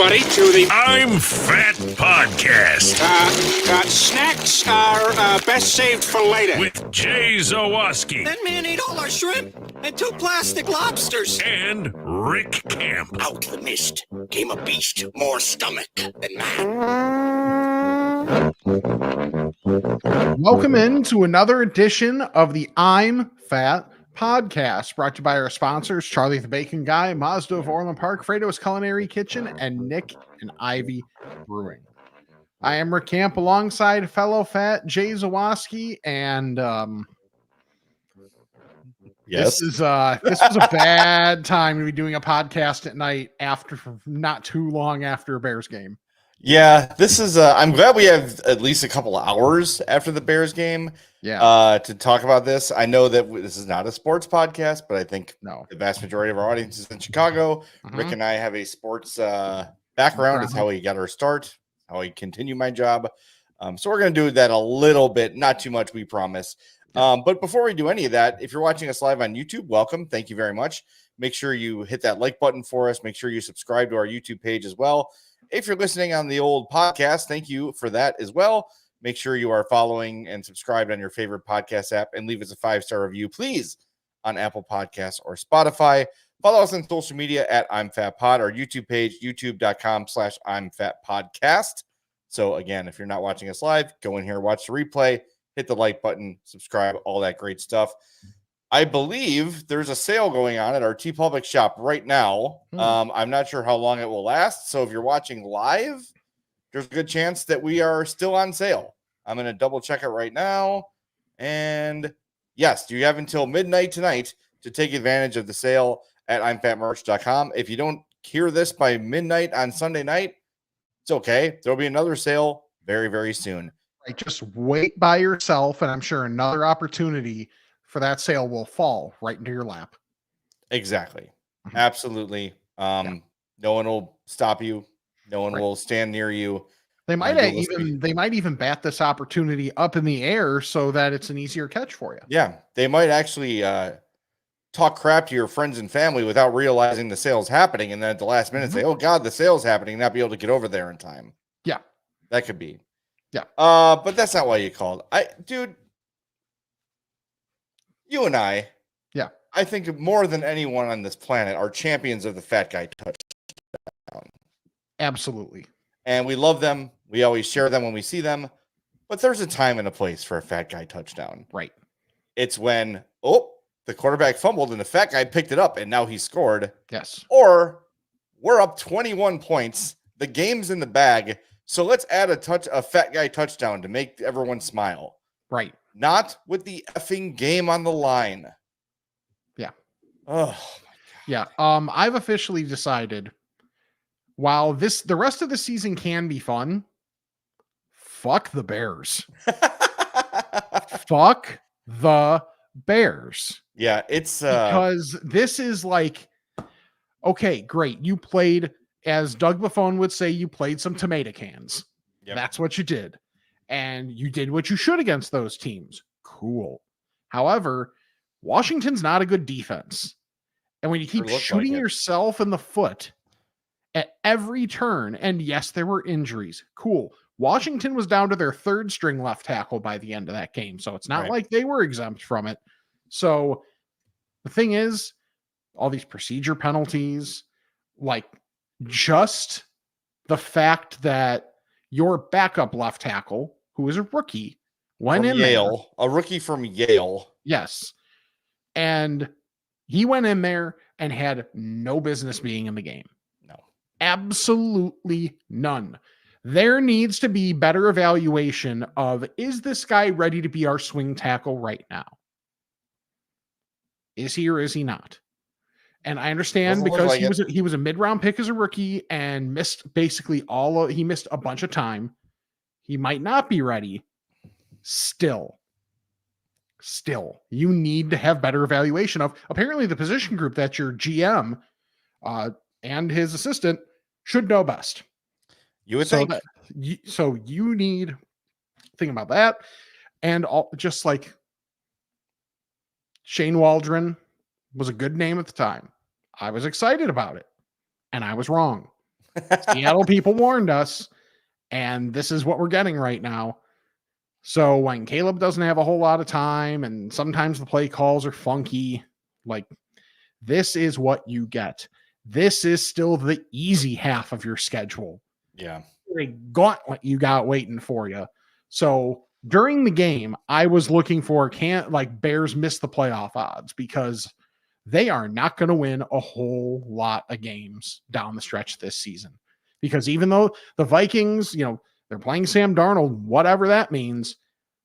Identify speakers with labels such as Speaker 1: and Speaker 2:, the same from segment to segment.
Speaker 1: everybody, to the
Speaker 2: I'm Fat Podcast.
Speaker 1: Snacks are best saved for later.
Speaker 2: With Jay Zawaski.
Speaker 3: That man ate all our shrimp and 2 plastic lobsters.
Speaker 2: And Rick Camp.
Speaker 3: Out the mist came a beast more stomach than man.
Speaker 4: Welcome into another edition of the I'm Fat Podcast, brought to you by our sponsors, Charlie the Bacon Guy, Mazda of Orland Park, Fredo's Culinary Kitchen, and Nick and Ivy Brewing. I am Rick Camp alongside fellow fat Jay Zawaski, and
Speaker 5: yes,
Speaker 4: this was a bad time to be doing a podcast at night after not too long after a Bears game.
Speaker 5: Yeah, this is I'm glad we have at least a couple of hours after the Bears game to talk about this. I know that this is not a sports podcast, but I think the vast majority of our audience is in Chicago. Rick and I have a sports background. It's how we got our start, how I continue my job. So we're going to do that a little bit, not too much, we promise. But before we do any of that, if you're watching us live on YouTube, welcome. Thank you very much. Make sure you hit that like button for us. Make sure you subscribe to our YouTube page as well. If you're listening on the old podcast, thank you for that as well. Make sure you are following and subscribed on your favorite podcast app and leave us a 5-star review, please, on Apple Podcasts or Spotify. Follow us on social media at I'm Fat Pod, our YouTube page, youtube.com/I'm Fat Podcast. So again, if you're not watching us live, go in here, watch the replay, hit the like button, subscribe, all that great stuff. I believe there's a sale going on at our TeePublic shop right now. I'm not sure how long it will last. So if you're watching live, there's a good chance that we are still on sale. I'm going to double check it right now. And yes, you have until midnight tonight to take advantage of the sale at I'mFatMerch.com. If you don't hear this by midnight on Sunday night, it's okay. There'll be another sale very, very soon.
Speaker 4: Right, just wait by yourself, and I'm sure another opportunity for that sale will fall right into your lap.
Speaker 5: Exactly. Absolutely. No one will stop you. No one will stand near you.
Speaker 4: They might even bat this opportunity up in the air so that it's an easier catch for you.
Speaker 5: Yeah. They might actually talk crap to your friends and family without realizing the sale's happening. And then at the last minute say, oh God, the sale's happening. Not be able to get over there in time.
Speaker 4: Yeah.
Speaker 5: That could be.
Speaker 4: Yeah.
Speaker 5: But that's not why you called. Dude, you and I think more than anyone on this planet are champions of the fat guy touchdown.
Speaker 4: Absolutely.
Speaker 5: And we love them. We always share them when we see them. But there's a time and a place for a fat guy touchdown.
Speaker 4: Right.
Speaker 5: It's when, the quarterback fumbled and the fat guy picked it up and now he scored.
Speaker 4: Yes.
Speaker 5: Or we're up 21 points. The game's in the bag. So let's add a fat guy touchdown to make everyone smile.
Speaker 4: Right.
Speaker 5: Not with the effing game on the line.
Speaker 4: Yeah.
Speaker 5: Oh, my God.
Speaker 4: Yeah. I've officially decided, while the rest of the season can be fun, fuck the Bears. Fuck the Bears.
Speaker 5: Yeah, it's
Speaker 4: because this is like, okay, great. You played, as Doug Buffon would say, you played some tomato cans. Yep. That's what you did. And you did what you should against those teams. Cool. However, Washington's not a good defense. And when you keep shooting yourself in the foot at every turn, and yes, there were injuries. Cool. Washington was down to their 3rd string left tackle by the end of that game. So it's not like they were exempt from it. So the thing is, all these procedure penalties, like just the fact that your backup left tackle, who is a rookie, went in
Speaker 5: Yale, a rookie from Yale.
Speaker 4: Yes. And he went in there and had no business being in the game.
Speaker 5: No.
Speaker 4: Absolutely none. There needs to be better evaluation of, is this guy ready to be our swing tackle right now? Is he or is he not? And I understand because he was a mid-round pick as a rookie and missed basically he missed a bunch of time. He might not be ready. Still, you need to have better evaluation of, apparently the position group that your GM and his assistant should know best.
Speaker 5: You would think.
Speaker 4: So you need think about that. And just like Shane Waldron was a good name at the time. I was excited about it and I was wrong. Seattle people warned us, and this is what we're getting right now. So when Caleb doesn't have a whole lot of time and sometimes the play calls are funky, like this is what you get. This is still the easy half of your schedule.
Speaker 5: Yeah.
Speaker 4: A gauntlet you got waiting for you. So during the game, I was looking for Bears miss the playoff odds because they are not going to win a whole lot of games down the stretch this season. Because even though the Vikings, they're playing Sam Darnold, whatever that means,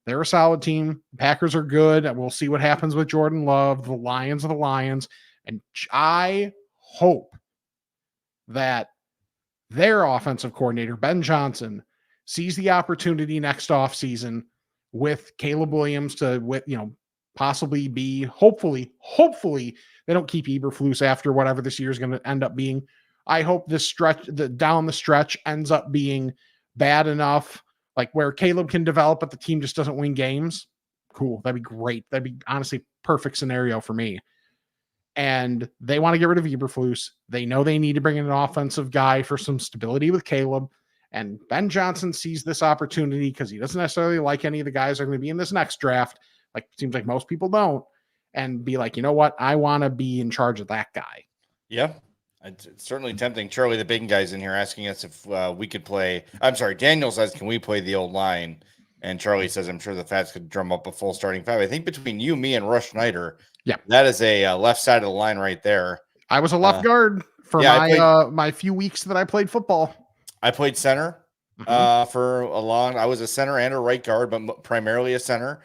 Speaker 4: they're a solid team. Packers are good. And we'll see what happens with Jordan Love. The Lions are the Lions. And I hope that their offensive coordinator, Ben Johnson, sees the opportunity next offseason with Caleb Williams to, possibly be, hopefully, they don't keep Eberflus after whatever this year is going to end up being. I hope this down the stretch ends up being bad enough, like where Caleb can develop, but the team just doesn't win games. Cool. That'd be great. That'd be honestly perfect scenario for me. And they want to get rid of Eberflus. They know they need to bring in an offensive guy for some stability with Caleb. And Ben Johnson sees this opportunity because he doesn't necessarily like any of the guys that are going to be in this next draft. Like, it seems like most people don't. And be like, you know what? I want to be in charge of that guy.
Speaker 5: Yeah. It's certainly tempting. Charlie, the big guy's in here asking us if we could play. I'm sorry. Daniel says, can we play the old line? And Charlie says, I'm sure the Fats could drum up a full starting five. I think between you, me, and Rush Schneider,
Speaker 4: yeah,
Speaker 5: that is a left side of the line right there.
Speaker 4: I was a left guard for my few weeks that I played football.
Speaker 5: I played center for I was a center and a right guard, but primarily a center.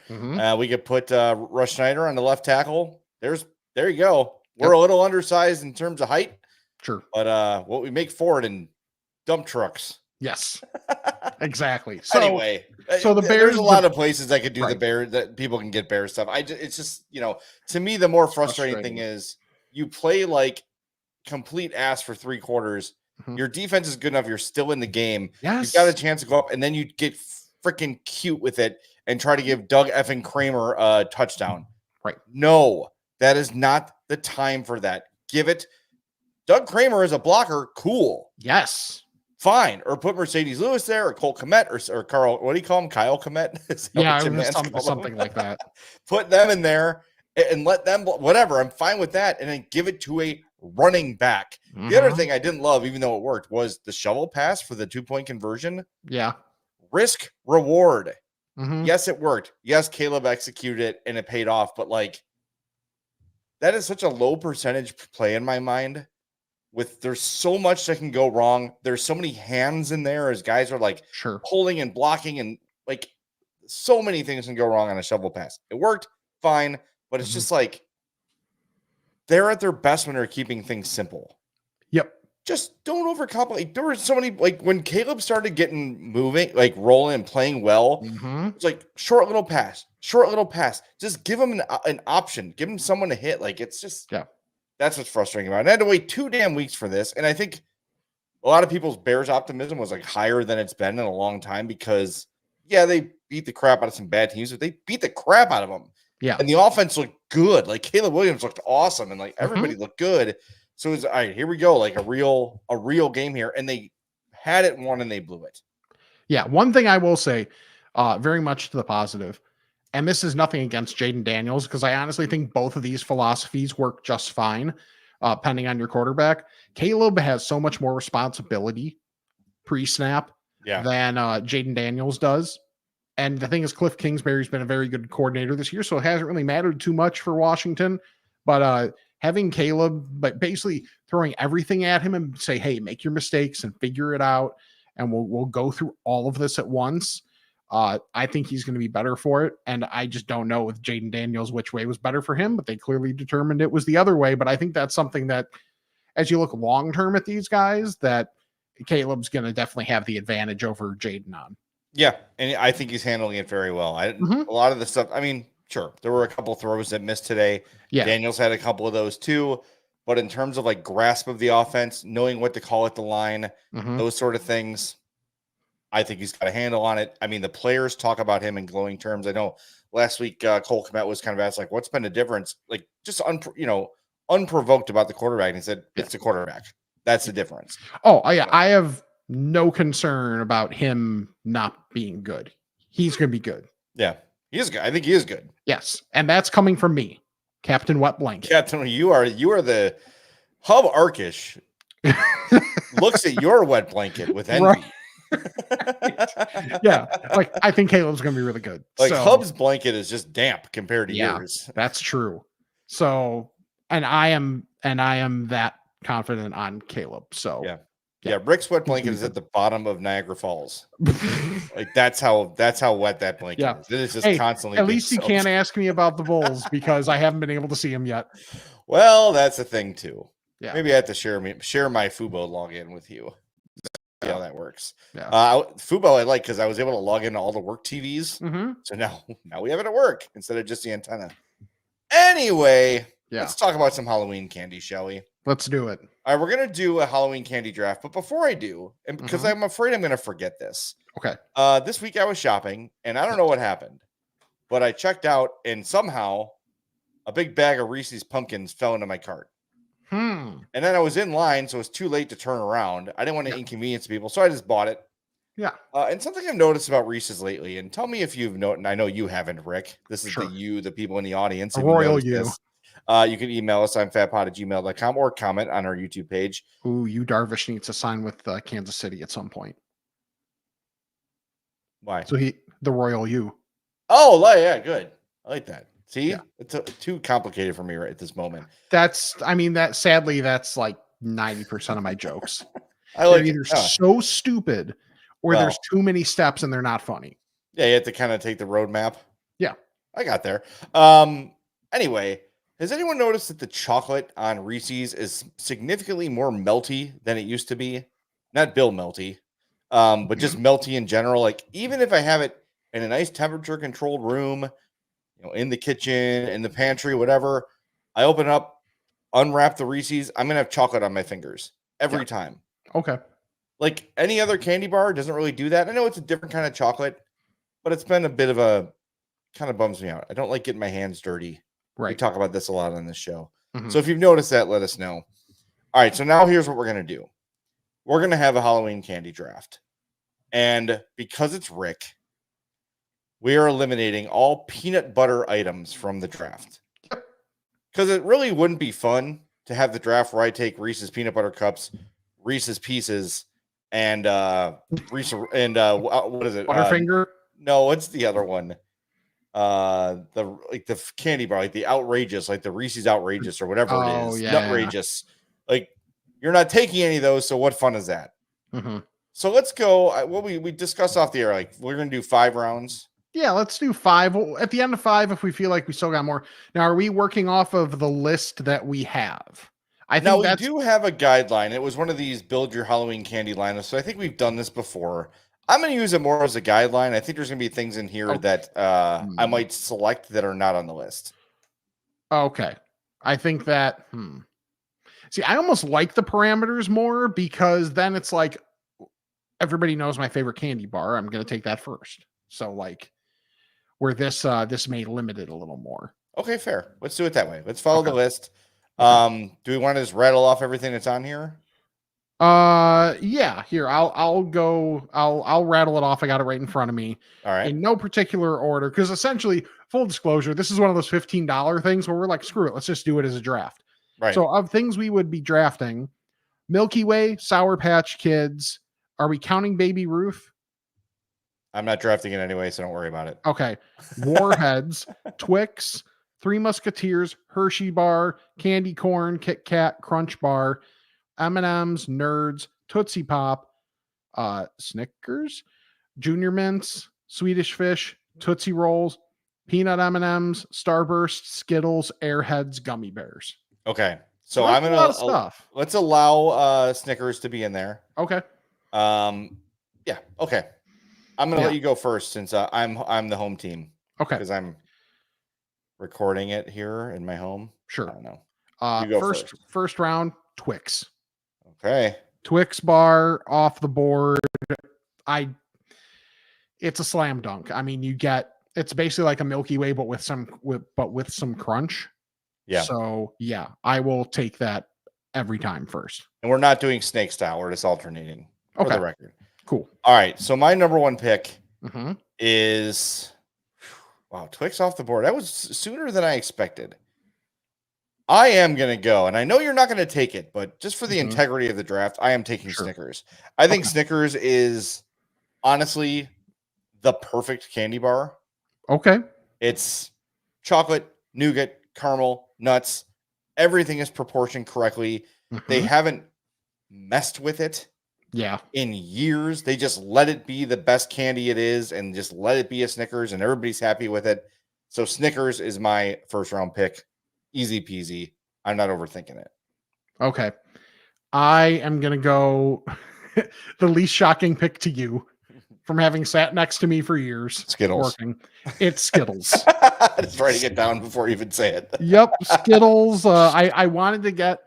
Speaker 5: We could put Rush Schneider on the left tackle. There you go. We're a little undersized in terms of height.
Speaker 4: Sure.
Speaker 5: But what we make for it in dump trucks.
Speaker 4: Yes, exactly.
Speaker 5: So anyway,
Speaker 4: the Bears,
Speaker 5: there's a lot of places that could do the Bear that people can get Bear stuff. It's just, to me, the more frustrating thing is you play like complete ass for 3 quarters. Your defense is good enough. You're still in the game.
Speaker 4: Yes.
Speaker 5: You've got a chance to go up, and then you get freaking cute with it and try to give Doug effing Kramer a touchdown.
Speaker 4: Right.
Speaker 5: No, that is not the time for that. Give it. Doug Kramer is a blocker. Cool.
Speaker 4: Yes.
Speaker 5: Fine. Or put Mercedes Lewis there, or Cole Kmet, or Carl, what do you call him? Kyle Kmet?
Speaker 4: Yeah, something like that.
Speaker 5: Put them in there and let them, whatever. I'm fine with that. And then give it to a running back. The other thing I didn't love, even though it worked, was the shovel pass for the 2-point conversion.
Speaker 4: Yeah.
Speaker 5: Risk reward. Yes, it worked. Yes, Caleb executed it and it paid off. But that is such a low percentage play in my mind. There's so much that can go wrong. There's so many hands in there as guys are pulling and blocking, and so many things can go wrong on a shovel pass. It worked fine, but it's just they're at their best when they're keeping things simple.
Speaker 4: Yep.
Speaker 5: Just don't overcomplicate. There were so many, when Caleb started getting moving, rolling and playing well, it's short little pass. Just give him an option. Give him someone to hit. It's just, that's what's frustrating about it. I had to wait 2 damn weeks for this. And I think a lot of people's Bears optimism was higher than it's been in a long time because, they beat the crap out of some bad teams, but they beat the crap out of them.
Speaker 4: Yeah.
Speaker 5: And the offense looked good. Caleb Williams looked awesome. And everybody looked good. So it was, all right, here we go. A real game here. And they had it won and they blew it.
Speaker 4: Yeah. One thing I will say, very much to the positive, and this is nothing against Jaden Daniels, because I honestly think both of these philosophies work just fine, depending on your quarterback. Caleb has so much more responsibility pre-snap than Jaden Daniels does. And the thing is, Cliff Kingsbury's been a very good coordinator this year, so it hasn't really mattered too much for Washington. But having Caleb, but basically throwing everything at him and say, hey, make your mistakes and figure it out, and we'll go through all of this at once. I think he's going to be better for it. And I just don't know with Jaden Daniels which way was better for him, but they clearly determined it was the other way. But I think that's something that, as you look long-term at these guys, that Caleb's going to definitely have the advantage over Jaden on.
Speaker 5: Yeah, and I think he's handling it very well. A lot of the stuff, sure, there were a couple throws that missed today.
Speaker 4: Yeah.
Speaker 5: Daniels had a couple of those too. But in terms of grasp of the offense, knowing what to call at the line, those sort of things, I think he's got a handle on it. The players talk about him in glowing terms. I know last week Cole Kmet was kind of asked, what's been the difference? Just unprovoked about the quarterback. And he said, it's the quarterback. That's the difference.
Speaker 4: Oh, yeah. I have no concern about him not being good. He's going to be good.
Speaker 5: Yeah, he is good. I think he is good.
Speaker 4: Yes, and that's coming from me, Captain Wet Blanket.
Speaker 5: Captain, you are the Hub Arkish looks at your wet blanket with envy.
Speaker 4: Right. Yeah, like I think Caleb's going to be really good.
Speaker 5: Like Hub's blanket is just damp compared to yours.
Speaker 4: That's true. So, and I am that confident on Caleb. So
Speaker 5: yeah. Rick's wet blanket is at the bottom of Niagara Falls. Like that's how wet that blanket is. It is just constantly.
Speaker 4: At least you can't ask me about the Bulls because I haven't been able to see them yet.
Speaker 5: Well, that's a thing too.
Speaker 4: Yeah.
Speaker 5: Maybe I have to share my Fubo login with you. See how that works.
Speaker 4: Yeah.
Speaker 5: Fubo I like because I was able to log into all the work TVs.
Speaker 4: Mm-hmm.
Speaker 5: So now we have it at work instead of just the antenna. Anyway, let's talk about some Halloween candy, shall we?
Speaker 4: Let's do it.
Speaker 5: All right, we're gonna do a Halloween candy draft, but before I do, and because I'm afraid I'm gonna forget this.
Speaker 4: Okay.
Speaker 5: This week I was shopping and I don't know what happened, but I checked out and somehow a big bag of Reese's pumpkins fell into my cart. And then I was in line, so it was too late to turn around. I didn't want to inconvenience people, so I just bought it.
Speaker 4: Yeah.
Speaker 5: And something I've noticed about Reese's lately, and tell me if you've noticed, and I know you haven't, Rick. This is the people in the audience.
Speaker 4: A royal you.
Speaker 5: You can email us on fatpod@gmail.com or comment on our YouTube page.
Speaker 4: Ooh, you Darvish needs to sign with Kansas City at some point.
Speaker 5: Why?
Speaker 4: So the royal you.
Speaker 5: Oh, yeah, good. I like that. See, it's too complicated for me right at this moment.
Speaker 4: Sadly, that's like 90% of my jokes.
Speaker 5: They're
Speaker 4: either so stupid or there's too many steps and they're not funny.
Speaker 5: Yeah, you have to kind of take the roadmap.
Speaker 4: Yeah.
Speaker 5: I got there. Anyway, has anyone noticed that the chocolate on Reese's is significantly more melty than it used to be? Not Bill melty, but just melty in general. Like even if I have it in a nice temperature controlled room, in the kitchen, in the pantry, whatever, I open it up, unwrap the Reese's, I'm going to have chocolate on my fingers every time.
Speaker 4: Okay.
Speaker 5: Like any other candy bar doesn't really do that. I know it's a different kind of chocolate, but it's been a bit of kind of bums me out. I don't like getting my hands dirty.
Speaker 4: Right.
Speaker 5: We talk about this a lot on this show. So if you've noticed that, let us know. All right. So now here's what we're going to do. We're going to have a Halloween candy draft. And because it's Rick, we are eliminating all peanut butter items from the draft. Because it really wouldn't be fun to have the draft where I take Reese's peanut butter cups, Reese's Pieces, and Reese's and what is it?
Speaker 4: Butterfinger?
Speaker 5: No, what's the other one? The candy bar, like the outrageous, like the Reese's outrageous or whatever it is. Nutrageous. Like you're not taking any of those, so what fun is that? So let's go. What we discussed off the air, like we're gonna do 5 rounds.
Speaker 4: Yeah, let's do 5. At the end of 5, if we feel like we still got more. Now, are we working off of the list that we have? I think
Speaker 5: we do have a guideline. It was one of these build your Halloween candy lineups. So I think we've done this before. I'm going to use it more as a guideline. I think there's going to be things in here that I might select that are not on the list.
Speaker 4: Okay. I think that, See, I almost like the parameters more because then it's like everybody knows my favorite candy bar. I'm going to take that first. So like where this may limit it a little more.
Speaker 5: Okay, fair. Let's do it that way. Let's follow the list. Do we want to just rattle off everything that's on here?
Speaker 4: Yeah, here I'll rattle it off. I got it right in front of me.
Speaker 5: All right.
Speaker 4: In no particular order, because essentially, full disclosure, this is one of those $15 things where we're like, screw it, let's just do it as a draft.
Speaker 5: Right.
Speaker 4: So of things we would be drafting, Milky Way, Sour Patch Kids. Are we counting Baby Ruth?
Speaker 5: I'm not drafting it anyway, so don't worry about it.
Speaker 4: Okay. Warheads, Twix, Three Musketeers, Hershey Bar, Candy Corn, Kit Kat, Crunch Bar, M&M's, Nerds, Tootsie Pop, Snickers, Junior Mints, Swedish Fish, Tootsie Rolls, Peanut M&M's, Starburst, Skittles, Airheads, Gummy Bears.
Speaker 5: Okay. So
Speaker 4: like
Speaker 5: I'm going to let's allow Snickers to be in there.
Speaker 4: Okay.
Speaker 5: Yeah. Okay. I'm going to let you go first since I'm the home team.
Speaker 4: Okay.
Speaker 5: Because I'm recording it here in my home.
Speaker 4: Sure.
Speaker 5: I don't know. You go
Speaker 4: first round, Twix.
Speaker 5: Okay.
Speaker 4: Twix bar off the board. It's a slam dunk. I mean, it's basically like a Milky Way, but with some crunch.
Speaker 5: Yeah.
Speaker 4: So yeah, I will take that every time first.
Speaker 5: And we're not doing snake style. We're just alternating for the record.
Speaker 4: Cool.
Speaker 5: All right. So my number one pick is, wow, Twix off the board. That was sooner than I expected. I am going to go, and I know you're not going to take it, but just for the integrity of the draft, I am taking Snickers. I think Snickers is honestly the perfect candy bar.
Speaker 4: Okay.
Speaker 5: It's chocolate, nougat, caramel, nuts. Everything is proportioned correctly. They haven't messed with it in years. They just let it be the best candy it is and just let it be a Snickers, and everybody's happy with it. So Snickers is my first round pick. Easy peasy. I'm not overthinking it.
Speaker 4: Okay. I am going to go the least shocking pick to you from having sat next to me for years.
Speaker 5: Skittles.
Speaker 4: Working. It's Skittles.
Speaker 5: Just writing it down before you even say it.
Speaker 4: Yep. Skittles. I wanted to get,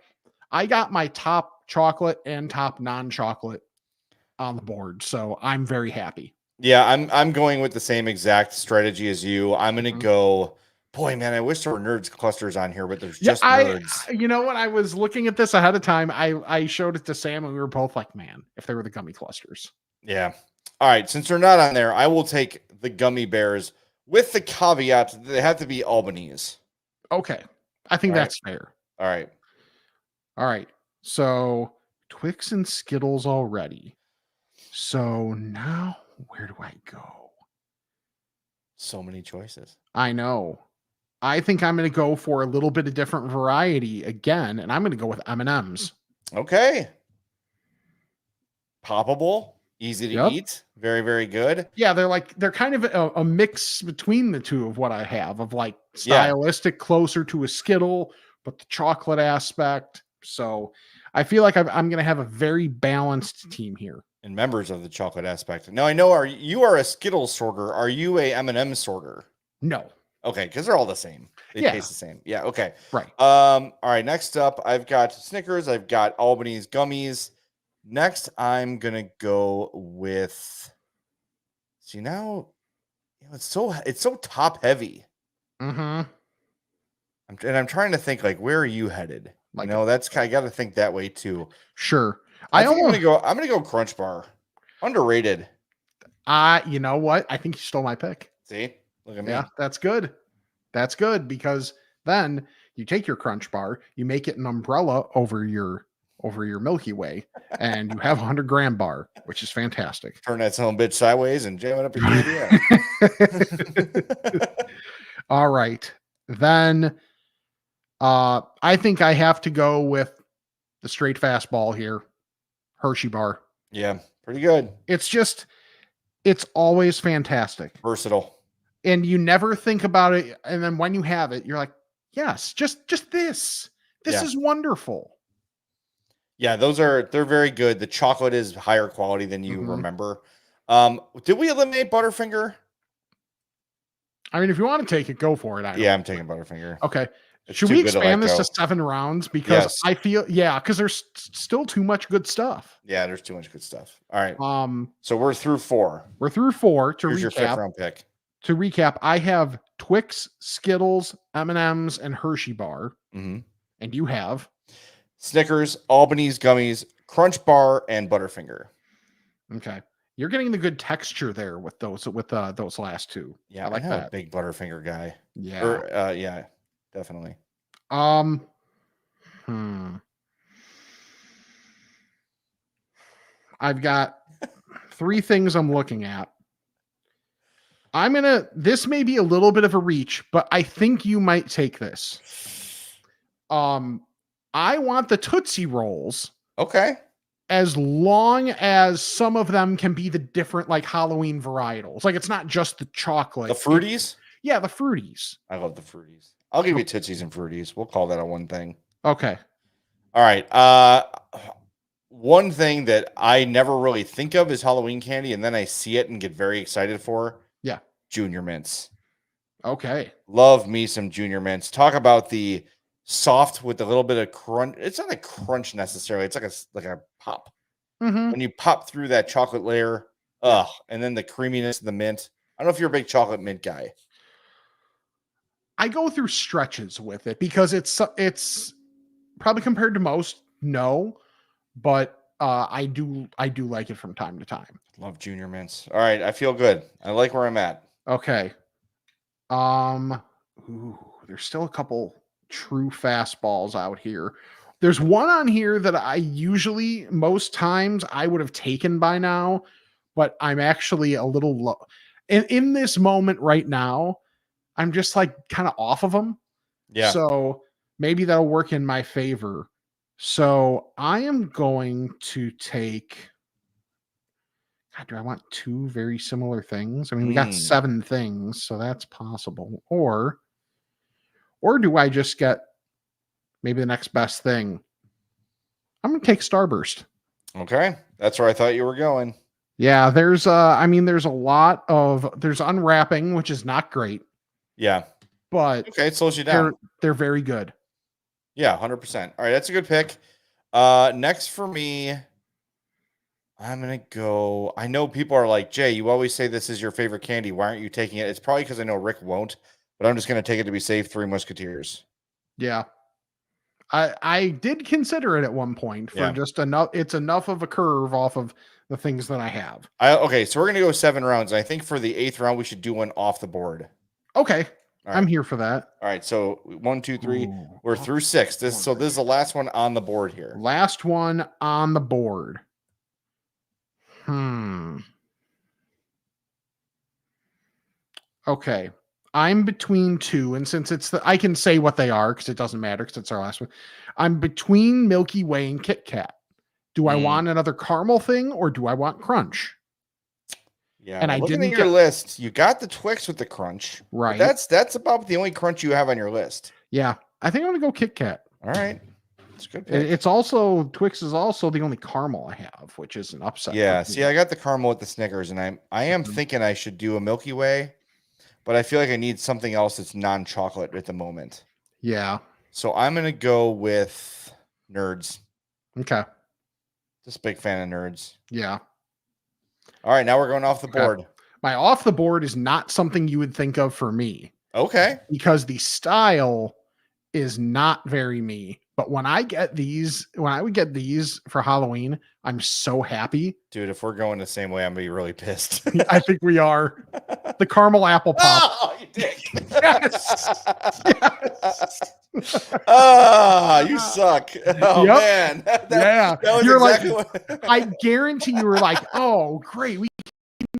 Speaker 4: I got my top chocolate and top non-chocolate on the board. So I'm very happy.
Speaker 5: Yeah, I'm going with the same exact strategy as you. I'm going to go, boy, man, I wish there were nerds clusters on here, but there's just nerds.
Speaker 4: You know, when I was looking at this ahead of time, I showed it to Sam and we were both like, man, if they were the gummy clusters.
Speaker 5: Yeah. All right. Since they're not on there, I will take the gummy bears with the caveat that they have to be Albanese.
Speaker 4: Okay. I think that's fair.
Speaker 5: All right.
Speaker 4: All right. So Twix and Skittles already. So now where do I go?
Speaker 5: So many choices.
Speaker 4: I know. I think I'm going to go for a little bit of different variety again, and I'm going to go with M&Ms.
Speaker 5: Okay. Poppable, easy to eat, very, very good.
Speaker 4: Yeah, they're kind of a mix between the two of what I have, of like stylistic, closer to a Skittle, but the chocolate aspect. So I feel like I'm going to have a very balanced team here.
Speaker 5: And members of the chocolate aspect. Now I know you are a Skittles sorter. Are you a M&M sorter?
Speaker 4: No.
Speaker 5: Okay, because they're all the same. They taste the same. Yeah. Okay.
Speaker 4: Right.
Speaker 5: All right. Next up, I've got Snickers. I've got Albanese gummies. Next, I'm gonna go with. See now, it's so top heavy.
Speaker 4: Mm-hmm.
Speaker 5: I'm trying to think like where are you headed? Like, that's I got to think that way too.
Speaker 4: Sure.
Speaker 5: I'm gonna go Crunch Bar. Underrated.
Speaker 4: You know what? I think you stole my pick.
Speaker 5: See, look at me.
Speaker 4: Yeah, that's good. That's good because then you take your Crunch Bar, you make it an umbrella over your Milky Way, and you have a 100-gram bar, which is fantastic.
Speaker 5: Turn that son of a bitch sideways and jam it up your idea.
Speaker 4: All right. Then I think I have to go with the straight fastball here. Hershey bar.
Speaker 5: Yeah, pretty good.
Speaker 4: It's always fantastic.
Speaker 5: Versatile.
Speaker 4: And you never think about it. And then when you have it, you're like, yes, just this. This is wonderful.
Speaker 5: Yeah, they're very good. The chocolate is higher quality than you remember. Did we eliminate Butterfinger?
Speaker 4: I mean, if you want to take it, go for it.
Speaker 5: I'm taking Butterfinger.
Speaker 4: Okay. Should we expand this to 7 rounds? Because I feel, because there's still too much good stuff.
Speaker 5: Yeah, there's too much good stuff. All right. So we're through 4.
Speaker 4: We're through 4.
Speaker 5: Here's your 5th round pick.
Speaker 4: To recap, I have Twix, Skittles, M&Ms, and Hershey bar.
Speaker 5: Mm-hmm.
Speaker 4: And you have
Speaker 5: Snickers, Albanese gummies, Crunch Bar, and Butterfinger.
Speaker 4: Okay. You're getting the good texture there with those last two.
Speaker 5: Yeah,
Speaker 4: I like that.
Speaker 5: A big Butterfinger guy.
Speaker 4: Yeah.
Speaker 5: Yeah, definitely.
Speaker 4: I've got 3 things I'm looking at. This may be a little bit of a reach, but I think you might take this. I want the Tootsie Rolls.
Speaker 5: Okay.
Speaker 4: As long as some of them can be the different like Halloween varietals. Like it's not just the chocolate.
Speaker 5: The Fruities?
Speaker 4: Yeah, the Fruities.
Speaker 5: I love the Fruities. I'll give you Tootsies and Fruities. We'll call that a one thing.
Speaker 4: Okay.
Speaker 5: All right. One thing that I never really think of is Halloween candy, and then I see it and get very excited for.
Speaker 4: Yeah.
Speaker 5: Junior Mints.
Speaker 4: Okay.
Speaker 5: Love me some Junior Mints. Talk about the soft with a little bit of crunch. It's not a crunch necessarily. It's like a pop.
Speaker 4: Mm-hmm.
Speaker 5: When you pop through that chocolate layer, and then the creaminess of the mint. I don't know if you're a big chocolate mint guy.
Speaker 4: I go through stretches with it because it's probably compared to most No, but I do like it from time to time.
Speaker 5: Love Junior Mints. All right, I feel good. I like where I'm at.
Speaker 4: Okay. There's still a couple true fastballs out here. There's one on here that I usually, most times, I would have taken by now, but I'm actually a little low. In this moment right now, I'm just like kind of off of them.
Speaker 5: Yeah.
Speaker 4: So maybe that'll work in my favor. So I am going to take. God, do I want two very similar things? I mean, we got 7 things, so that's possible. Or do I just get maybe the next best thing? I'm going to take Starburst.
Speaker 5: Okay. That's where I thought you were going.
Speaker 4: Yeah, there's there's a lot of unwrapping, which is not great.
Speaker 5: Yeah.
Speaker 4: But
Speaker 5: okay, it slows you down.
Speaker 4: They're very good.
Speaker 5: Yeah, 100%. All right, that's a good pick. Next for me, I'm going to go. I know people are like, Jay, you always say this is your favorite candy. Why aren't you taking it? It's probably because I know Rick won't, but I'm just going to take it to be safe. 3 Musketeers.
Speaker 4: Yeah. I did consider it at one point for just enough. It's enough of a curve off of the things that I have.
Speaker 5: Okay, so we're going to go 7 rounds. I think for the 8th round, we should do one off the board.
Speaker 4: Okay. Right. I'm here for that.
Speaker 5: All right. So 1, 2, 3. We're through 6. This is the last one on the board here.
Speaker 4: Last one on the board. Okay. I'm between 2, and since I can say what they are because it doesn't matter because it's our last one. I'm between Milky Way and Kit Kat. Do I want another caramel thing or do I want crunch?
Speaker 5: Yeah, and I didn't get your list. You got the Twix with the crunch, right? That's about the only crunch you have on your list.
Speaker 4: Yeah, I think I'm gonna go Kit Kat.
Speaker 5: All right, it's good. Pick.
Speaker 4: It's also Twix is also the only caramel I have, which is an upset.
Speaker 5: Yeah, see, I got the caramel with the Snickers, and I am thinking I should do a Milky Way, but I feel like I need something else that's non-chocolate at the moment.
Speaker 4: Yeah,
Speaker 5: so I'm gonna go with Nerds.
Speaker 4: Okay,
Speaker 5: just a big fan of Nerds.
Speaker 4: Yeah.
Speaker 5: All right, now we're going off the board.
Speaker 4: My off the board is not something you would think of for me.
Speaker 5: Okay.
Speaker 4: Because the style is not very me. But when I would get these for Halloween, I'm so happy.
Speaker 5: Dude, if we're going the same way, I'm going to be really pissed.
Speaker 4: I think we are. The caramel apple pop.
Speaker 5: Oh, you did.
Speaker 4: Yes.
Speaker 5: You suck. Oh, man.
Speaker 4: That was
Speaker 5: You're
Speaker 4: exactly I guarantee you were like, oh, great. We can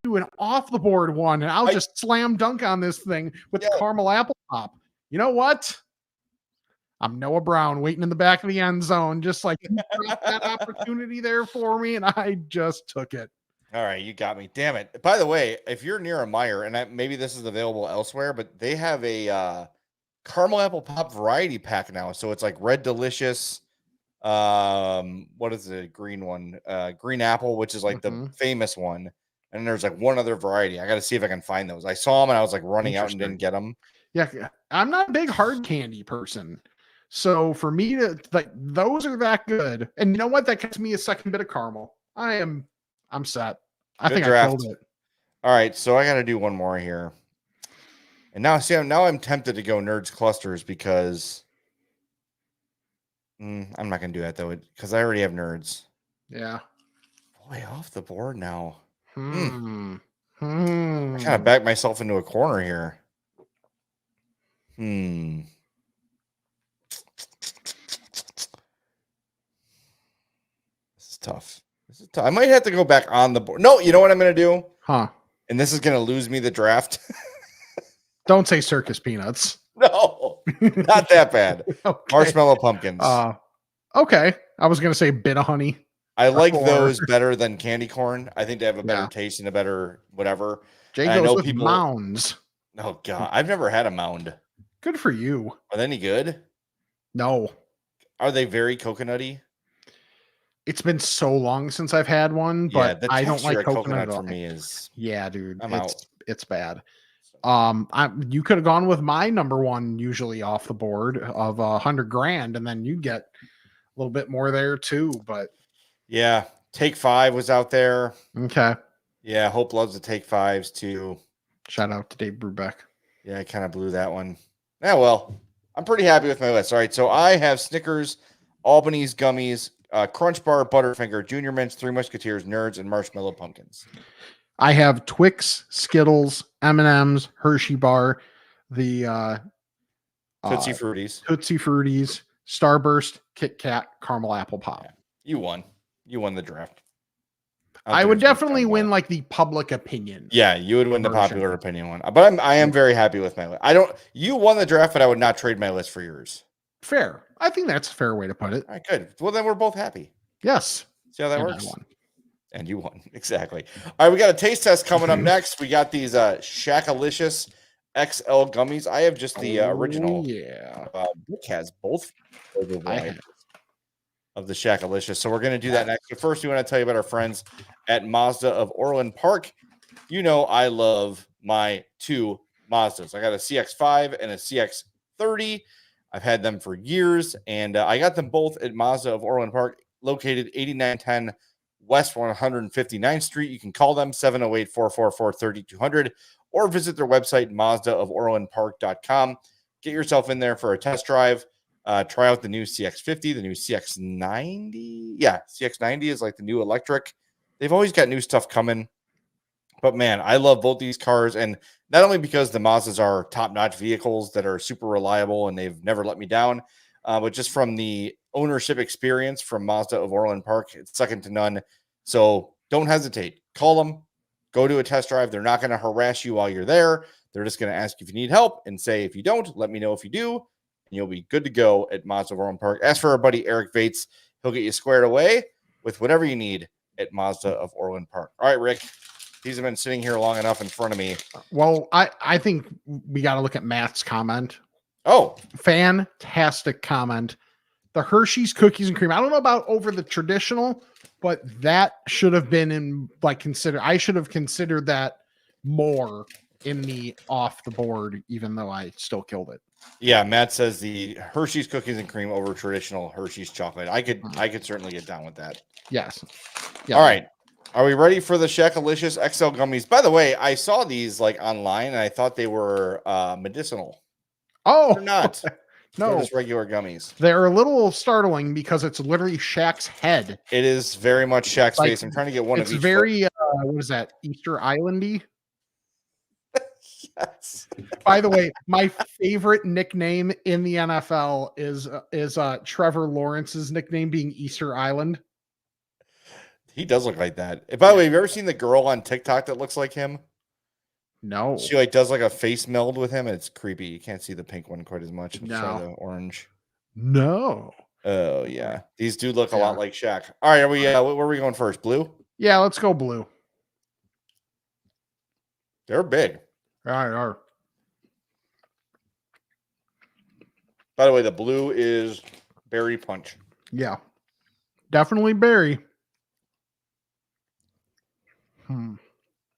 Speaker 4: do an off the board one, and I'll just slam dunk on this thing with the caramel apple pop. You know what? I'm Noah Brown waiting in the back of the end zone, just like that opportunity there for me, and I just took it.
Speaker 5: All right, you got me. Damn it. By the way, if you're near a Meijer, and maybe this is available elsewhere, but they have a caramel apple pop variety pack now. So it's like Red Delicious. What is the green one? Green apple, which is like the famous one. And then there's like one other variety. I got to see if I can find those. I saw them and I was like running out and didn't get them. Yeah,
Speaker 4: I'm not a big hard candy person. So for me to like those are that good. And you know what? That gets me a second bit of caramel. I'm set. I think I killed it.
Speaker 5: All right, so I got to do one more here. And now I'm tempted to go Nerds Clusters because I'm not going to do that though because I already have Nerds.
Speaker 4: Yeah.
Speaker 5: Boy, off the board now. I kind of backed myself into a corner here. This is tough. I might have to go back on the board. No, you know what I'm going to do?
Speaker 4: Huh.
Speaker 5: And this is going to lose me the draft.
Speaker 4: Don't say circus peanuts.
Speaker 5: No, not that bad. Okay. Marshmallow pumpkins.
Speaker 4: Okay. I was going to say bit of honey.
Speaker 5: I like those better than candy corn. I think they have a better taste and a better whatever.
Speaker 4: Jay goes with mounds.
Speaker 5: Oh, God. I've never had a mound.
Speaker 4: Good for you.
Speaker 5: Are they any good?
Speaker 4: No.
Speaker 5: Are they very coconutty?
Speaker 4: It's been so long since I've had one, but I don't like coconut
Speaker 5: for me.
Speaker 4: Dude. It's bad. You could have gone with my number one usually off the board of $100,000, and then you get a little bit more there too. But
Speaker 5: yeah, Take 5 was out there.
Speaker 4: Okay.
Speaker 5: Yeah, Hope loves the Take 5s too.
Speaker 4: Shout out to Dave Brubeck.
Speaker 5: Yeah, I kind of blew that one. Yeah, well, I'm pretty happy with my list. All right, so I have Snickers Albany's Gummies, Crunch Bar, Butterfinger, Junior Mints, Three Musketeers, Nerds, and Marshmallow Pumpkins.
Speaker 4: I have Twix, Skittles, M&M's, Hershey Bar, the
Speaker 5: Tootsie
Speaker 4: Fruities, Starburst, Kit Kat, Caramel Apple Pop.
Speaker 5: Yeah. You won. You won the draft.
Speaker 4: I would definitely win like the public opinion.
Speaker 5: Yeah, you would win the popular opinion one. But I am very happy with my list. You won the draft, but I would not trade my list for yours.
Speaker 4: Fair. I think that's a fair way to put it.
Speaker 5: All right, good. Well, then we're both happy.
Speaker 4: Yes.
Speaker 5: See how that works? And you won. Exactly. All right, we got a taste test coming up next. We got these Shaq-a-licious XL Gummies. I have just the original.
Speaker 4: Yeah.
Speaker 5: Rick has both of the Shaq-a-licious. So we're going to do that next. But first, we want to tell you about our friends at Mazda of Orland Park. You know I love my two Mazdas. I got a CX-5 and a CX-30. I've had them for years, and I got them both at Mazda of Orland Park, located 8910 West 159th Street. You can call them 708-444-3200 or visit their website, mazdaoforlandpark.com. Get yourself in there for a test drive. Try out the new CX-50, the new CX-90. Yeah, CX-90 is like the new electric. They've always got new stuff coming. But, man, I love both these cars. And not only because the Mazdas are top-notch vehicles that are super reliable and they've never let me down, but just from the ownership experience from Mazda of Orland Park, it's second to none. So don't hesitate. Call them. Go to a test drive. They're not going to harass you while you're there. They're just going to ask if you need help and say, if you don't, let me know if you do. And you'll be good to go at Mazda of Orland Park. Ask for our buddy Eric Vates. He'll get you squared away with whatever you need at Mazda of Orland Park. All right, Rick. He's been sitting here long enough in front of me.
Speaker 4: Well, I think we got to look at Matt's comment.
Speaker 5: Oh,
Speaker 4: fantastic comment. The Hershey's cookies and cream. I don't know about over the traditional, but that should have been in I should have considered that more in the off the board, even though I still killed it.
Speaker 5: Yeah, Matt says the Hershey's cookies and cream over traditional Hershey's chocolate. I could certainly get down with that.
Speaker 4: Yes.
Speaker 5: Yeah. All right. Are we ready for the Shaq-a-licious XL Gummies? By the way, I saw these online and I thought they were medicinal.
Speaker 4: Oh,
Speaker 5: they're not.
Speaker 4: No,
Speaker 5: they're just regular gummies.
Speaker 4: They're a little startling because it's literally Shaq's head.
Speaker 5: It is very much Shaq's face. I'm trying to get one of each.
Speaker 4: It's very what is that? Easter Islandy.
Speaker 5: Yes.
Speaker 4: By the way, my favorite nickname in the NFL is Trevor Lawrence's nickname being Easter Island.
Speaker 5: He does look like that. And by the way, have you ever seen the girl on TikTok that looks like him?
Speaker 4: No.
Speaker 5: She does a face meld with him, and it's creepy. You can't see the pink one quite as much.
Speaker 4: No.
Speaker 5: Try the orange.
Speaker 4: No.
Speaker 5: Oh yeah, these do look a lot like Shaq. All right, are we? Where are we going first? Blue?
Speaker 4: Yeah, let's go blue.
Speaker 5: They're big.
Speaker 4: All right.
Speaker 5: By the way, the blue is berry punch.
Speaker 4: Yeah, definitely berry.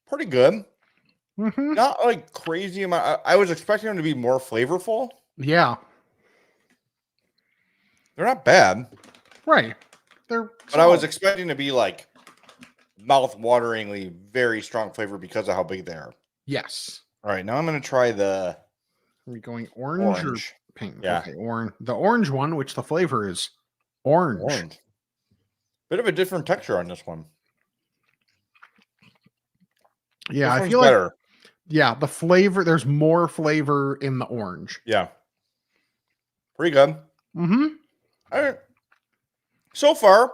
Speaker 5: Pretty good.
Speaker 4: Mm-hmm.
Speaker 5: Not like crazy amount. I was expecting them to be more flavorful.
Speaker 4: Yeah.
Speaker 5: They're not bad.
Speaker 4: Right.
Speaker 5: But I was expecting to be like mouth-wateringly very strong flavor because of how big they are.
Speaker 4: Yes.
Speaker 5: All right, now I'm going to try the...
Speaker 4: Are we going orange. Or pink?
Speaker 5: Yeah.
Speaker 4: Okay, orange. The orange one, which the flavor is orange.
Speaker 5: Bit of a different texture on this one.
Speaker 4: Yeah, I feel better. Yeah, the flavor, there's more flavor in the orange.
Speaker 5: Yeah. Pretty good.
Speaker 4: Mm-hmm.
Speaker 5: All right. So far,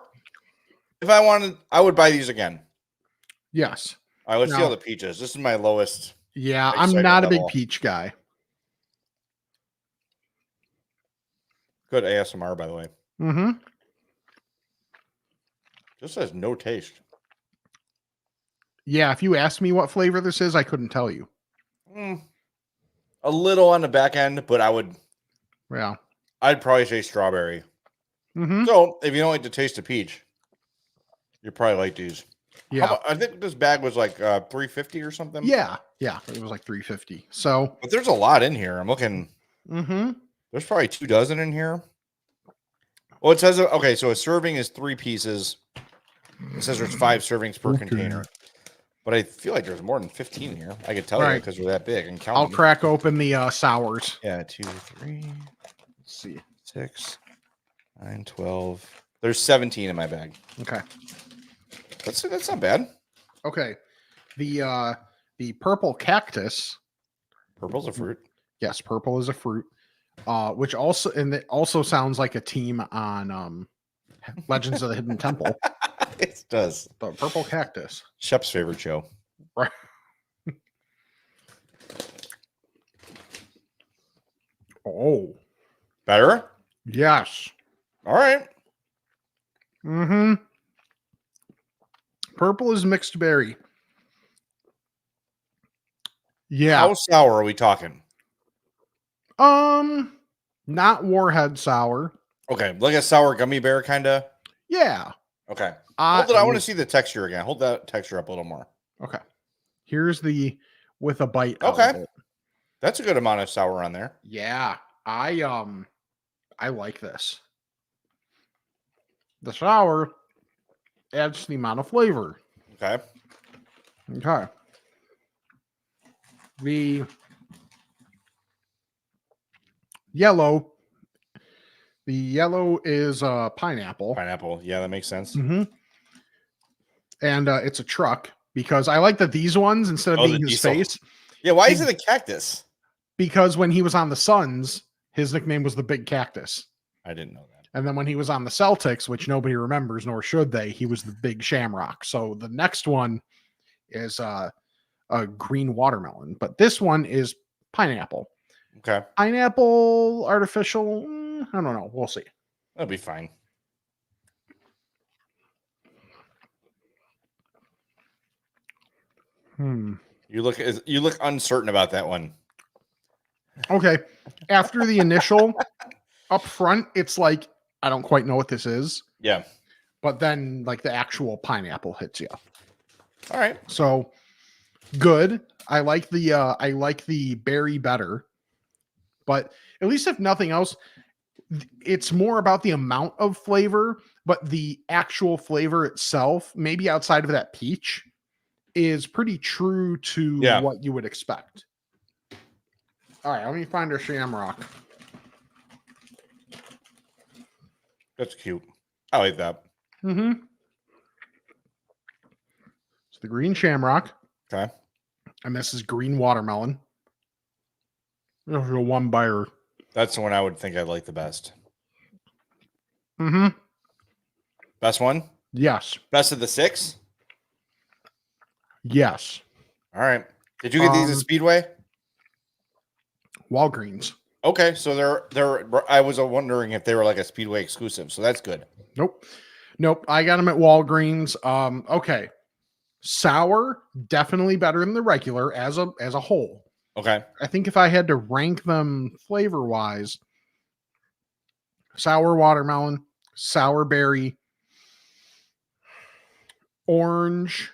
Speaker 5: if I wanted, I would buy these again.
Speaker 4: Yes.
Speaker 5: All right, let's see how the peach is. This is my lowest.
Speaker 4: Yeah, I'm not a big peach guy.
Speaker 5: Good ASMR, by the way.
Speaker 4: Mm-hmm.
Speaker 5: This has no taste.
Speaker 4: Yeah, if you asked me what flavor this is, I couldn't tell you.
Speaker 5: A little on the back end, but I would.
Speaker 4: Yeah.
Speaker 5: I'd probably say strawberry.
Speaker 4: Mm-hmm.
Speaker 5: So if you don't like the taste of peach, you probably like these.
Speaker 4: Yeah.
Speaker 5: I think this bag was like $3.50 or something.
Speaker 4: Yeah. Yeah. It was like $3.50. So.
Speaker 5: But there's a lot in here. I'm looking.
Speaker 4: Mm-hmm.
Speaker 5: There's probably 2 dozen in here. Well, it says, okay, so a serving is 3 pieces. It says there's 5 servings per container. But I feel like there's more than 15 here. I could tell you because they're that big. And count
Speaker 4: I'll
Speaker 5: them.
Speaker 4: crack open the sours.
Speaker 5: Yeah, 2, 3.
Speaker 4: Let's see.
Speaker 5: 6, 9, 12. There's 17 in my bag.
Speaker 4: Okay.
Speaker 5: That's not bad.
Speaker 4: Okay. The purple cactus.
Speaker 5: Purple's a fruit.
Speaker 4: Yes, purple is a fruit. Which also, and it also sounds like a team on Legends of the Hidden Temple.
Speaker 5: It does.
Speaker 4: The purple cactus.
Speaker 5: Shep's favorite show.
Speaker 4: Right. Oh.
Speaker 5: Better?
Speaker 4: Yes.
Speaker 5: All right.
Speaker 4: Mm-hmm. Purple is mixed berry. Yeah.
Speaker 5: How sour are we talking?
Speaker 4: Not Warhead sour.
Speaker 5: Okay, like a sour gummy bear kind of.
Speaker 4: Yeah.
Speaker 5: Okay. Hold it. I want to see the texture again. Hold that texture up a little more.
Speaker 4: Okay. Here's the with a bite.
Speaker 5: Okay. That's a good amount of sour on there.
Speaker 4: Yeah. I like this. The sour adds the amount of flavor.
Speaker 5: Okay.
Speaker 4: Okay. The yellow is pineapple.
Speaker 5: Pineapple. Yeah, that makes sense.
Speaker 4: Mm-hmm. And it's a truck because I like that these ones, instead of being his
Speaker 5: diesel
Speaker 4: face.
Speaker 5: Yeah, why is it a cactus?
Speaker 4: Because when he was on the Suns, his nickname was the Big Cactus.
Speaker 5: I didn't know that.
Speaker 4: And then when he was on the Celtics, which nobody remembers, nor should they, he was the Big Shamrock. So the next one is a green watermelon, but this one is pineapple.
Speaker 5: Okay.
Speaker 4: Pineapple, artificial, I don't know. We'll see.
Speaker 5: That'll be fine. You look uncertain about that one.
Speaker 4: Okay. After the initial up front, it's like, I don't quite know what this is.
Speaker 5: Yeah.
Speaker 4: But then like the actual pineapple hits you.
Speaker 5: All right.
Speaker 4: So good. I like the berry better. But at least if nothing else, it's more about the amount of flavor, but the actual flavor itself, maybe outside of that peach, is pretty true to what you would expect. All right, let me find our shamrock.
Speaker 5: That's cute. I like that.
Speaker 4: Mm-hmm. It's the green shamrock.
Speaker 5: Okay.
Speaker 4: And this is green watermelon. There's a one buyer.
Speaker 5: That's the one I would think I'd like the best.
Speaker 4: Mm-hmm.
Speaker 5: Best one?
Speaker 4: Yes.
Speaker 5: Best of the 6?
Speaker 4: Yes.
Speaker 5: All right. Did you get these at Speedway?
Speaker 4: Walgreens.
Speaker 5: Okay, so they're. I was wondering if they were like a Speedway exclusive, so that's good.
Speaker 4: Nope. I got them at Walgreens. Okay. Sour, definitely better than the regular as a whole.
Speaker 5: Okay.
Speaker 4: I think if I had to rank them flavor wise, sour watermelon, sour berry, orange,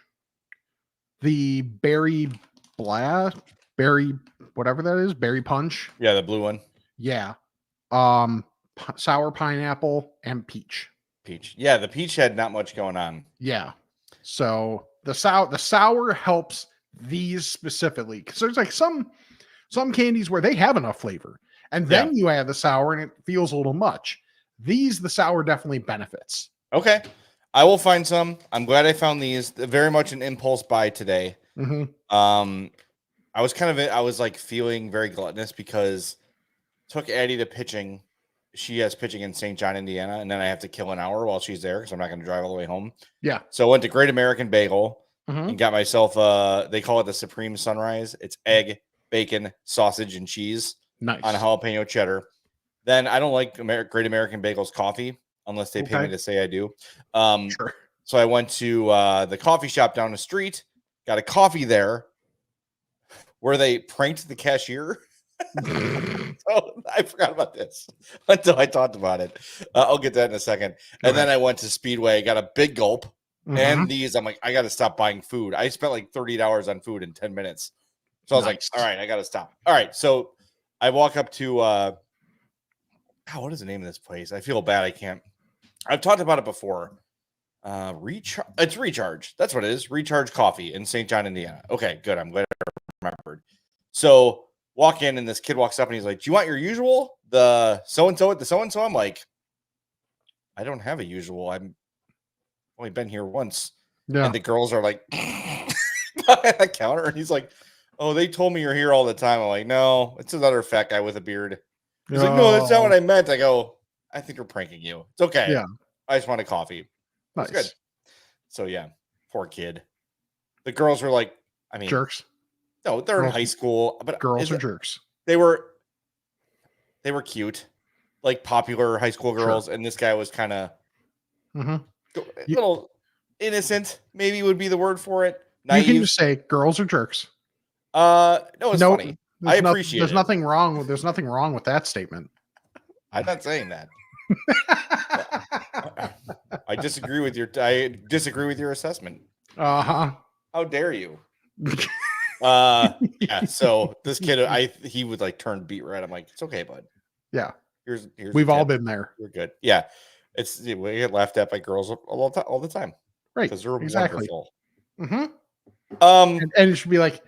Speaker 4: the berry blast, berry whatever that is, berry punch.
Speaker 5: Yeah, the blue one.
Speaker 4: Yeah. Sour pineapple and peach.
Speaker 5: Peach. Yeah, the peach had not much going on.
Speaker 4: Yeah. So the sour helps these specifically because there's like some candies where they have enough flavor, and then you add the sour and it feels a little much. The sour definitely benefits.
Speaker 5: Okay. I will find some. I'm glad I found these. Very much an impulse buy today.
Speaker 4: Mm-hmm.
Speaker 5: I was like feeling very gluttonous because took Addie to pitching. She has pitching in St. John, Indiana, and then I have to kill an hour while she's there because I'm not going to drive all the way home.
Speaker 4: Yeah.
Speaker 5: So I went to Great American Bagel and got myself they call it the Supreme Sunrise. It's egg, bacon, sausage, and cheese on jalapeno cheddar. Then I don't like Great American Bagel's coffee unless they pay me to say I do.
Speaker 4: Sure.
Speaker 5: So I went to the coffee shop down the street, got a coffee there where they pranked the cashier. So I forgot about this until I talked about it. I'll get that in a second. And then I went to Speedway, got a big gulp. And these, I'm like, I got to stop buying food. I spent like $30 on food in 10 minutes. So I was like, all right, I got to stop. All right. So I walk up to, what is the name of this place? I feel bad. I can't. I've talked about it before. It's Recharge. That's what it is. Recharge Coffee in St. John, Indiana. Okay, good. I'm glad I remembered. So walk in and this kid walks up and he's like, do you want your usual? The so-and-so at the so-and-so? I'm like, I don't have a usual. I've only been here once.
Speaker 4: Yeah.
Speaker 5: And the girls are like at the counter, and he's like, "Oh, they told me you're here all the time." I'm like, "No, it's another fat guy with a beard." He's like, "No, that's not what I meant." I go, "I think they're pranking you. It's okay.
Speaker 4: Yeah.
Speaker 5: I just want a coffee."
Speaker 4: Nice.
Speaker 5: It's good. So yeah, poor kid. The girls were like, I mean,
Speaker 4: jerks.
Speaker 5: No, they're in high school, but
Speaker 4: girls are jerks.
Speaker 5: They were cute, like popular high school girls, and this guy was kind of a little innocent. Maybe would be the word for it. Naive.
Speaker 4: You can just say girls are jerks.
Speaker 5: No, it's funny. I appreciate
Speaker 4: there's
Speaker 5: it.
Speaker 4: Nothing wrong. There's nothing wrong with that statement.
Speaker 5: I'm not saying that. I disagree with your assessment. How dare you? Yeah. So this kid, he would like turn beet red. I'm like, it's okay, bud.
Speaker 4: Yeah.
Speaker 5: Here's
Speaker 4: We've all been there.
Speaker 5: You're good. Yeah. We get laughed at by girls all the time.
Speaker 4: Right.
Speaker 5: Because they're
Speaker 4: exactly.
Speaker 5: wonderful.
Speaker 4: And it should be like,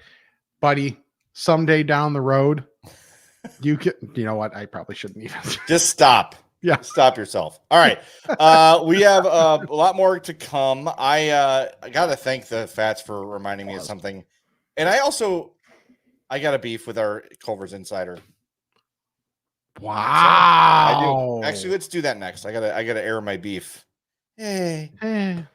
Speaker 4: buddy, someday down the road, you know what? I probably shouldn't even.
Speaker 5: Just stop.
Speaker 4: Yeah.
Speaker 5: Stop yourself. All right. We have a lot more to come. I got to thank the Fats for reminding me of something. And I got a beef with our Culver's Insider.
Speaker 4: Wow.
Speaker 5: I do. Actually, let's do that next. I gotta air my beef. Hey,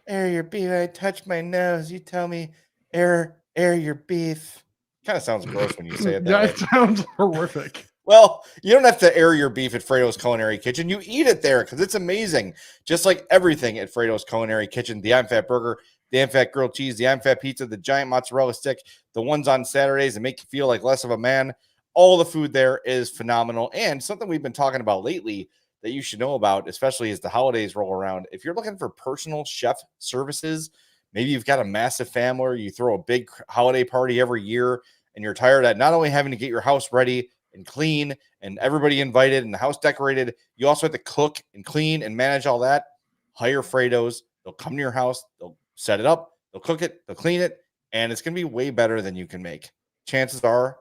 Speaker 5: air your beef. I touched my nose. You tell me air your beef. Kind of sounds gross when you say it.
Speaker 4: That sounds horrific.
Speaker 5: Well, you don't have to air your beef at Fredo's Culinary Kitchen. You eat it there because it's amazing. Just like everything at Fredo's Culinary Kitchen. The I'm Fat Burger, the I'm Fat Grilled Cheese, the I'm Fat Pizza, the giant mozzarella stick, the ones on Saturdays that make you feel like less of a man. All the food there is phenomenal. And something we've been talking about lately that you should know about, especially as the holidays roll around. If you're looking for personal chef services, maybe you've got a massive family or you throw a big holiday party every year and you're tired of not only having to get your house ready and clean and everybody invited and the house decorated, you also have to cook and clean and manage all that. Hire Fredo's. They'll come to your house. They'll set it up. They'll cook it. They'll clean it. And it's going to be way better than you can make. Chances are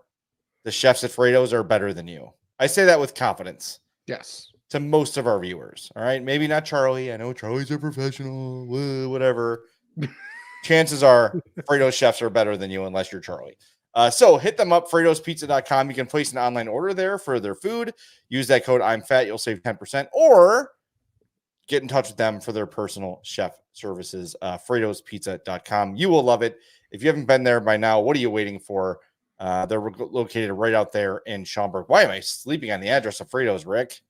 Speaker 5: the chefs at Fredo's are better than you. I say that with confidence.
Speaker 4: Yes.
Speaker 5: To most of our viewers. All right. Maybe not Charlie. I know Charlie's a professional. Whatever. Chances are Fredo's chefs are better than you unless you're Charlie. So hit them up, Fredo'sPizza.com. You can place an online order there for their food. Use that code I'm Fat. You'll save 10%. Or get in touch with them for their personal chef services. Fredo'sPizza.com. You will love it. If you haven't been there by now, what are you waiting for? They're located right out there in Schaumburg. Why am I sleeping on the address of Fredo's, Rick?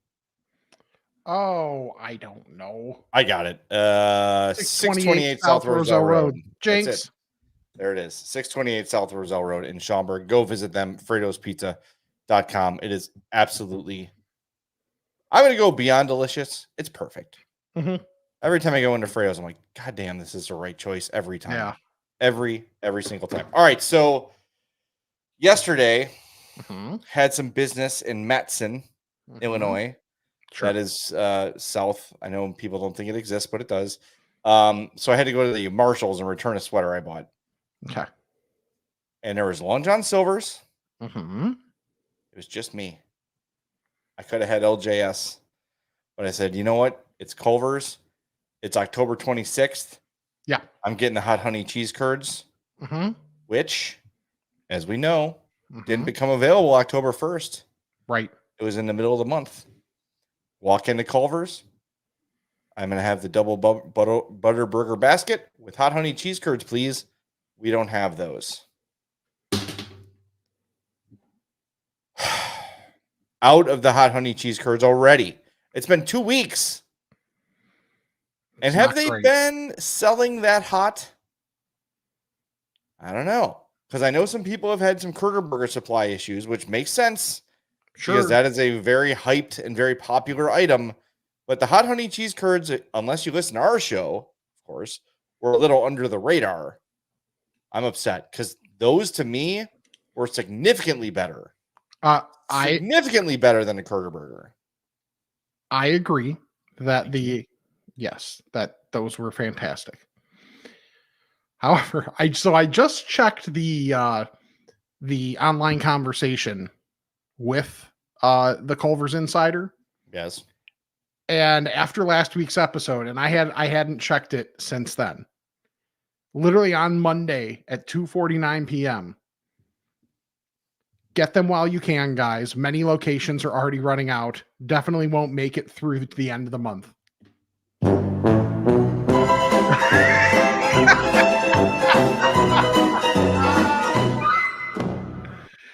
Speaker 4: Oh, I don't know.
Speaker 5: I got it. 628 South Roselle Road.
Speaker 4: Jinx.
Speaker 5: There it is. 628 South Roselle Road in Schaumburg. Go visit them, Fredo'sPizza.com. It is absolutely, I'm going to go beyond delicious. It's perfect. Every time I go into Fredo's, I'm like, God damn, this is the right choice every time.
Speaker 4: Yeah.
Speaker 5: Every single time. All right. So yesterday, had some business in Matson, Illinois. Sure. That is south. I know people don't think it exists, but it does. So I had to go to the Marshalls and return a sweater I bought.
Speaker 4: Okay.
Speaker 5: And there was Long John Silver's.
Speaker 4: It
Speaker 5: was just me. I could have had LJS, but I said, you know what? It's Culver's. It's October 26th.
Speaker 4: Yeah.
Speaker 5: I'm getting the hot honey cheese curds, which, as we know, didn't become available October 1st.
Speaker 4: Right.
Speaker 5: It was in the middle of the month. Walk into Culver's. I'm going to have the double butter burger basket with hot honey cheese curds, please. We don't have those. Out of the hot honey cheese curds already. It's been 2 weeks. And have they been selling that hot? I don't know. Because I know some people have had some Kroger burger supply issues, which makes sense. Sure. Because that is a very hyped and very popular item. But the hot honey cheese curds, unless you listen to our show, of course, were a little under the radar. I'm upset because those to me were significantly better. Significantly better than a Kroger burger.
Speaker 4: I agree that that those were fantastic. However, I just checked the online conversation with the Culver's Insider.
Speaker 5: Yes.
Speaker 4: And after last week's episode, and I hadn't checked it since then. Literally on Monday at 2:49 p.m. Get them while you can, guys. Many locations are already running out. Definitely won't make it through to the end of the month.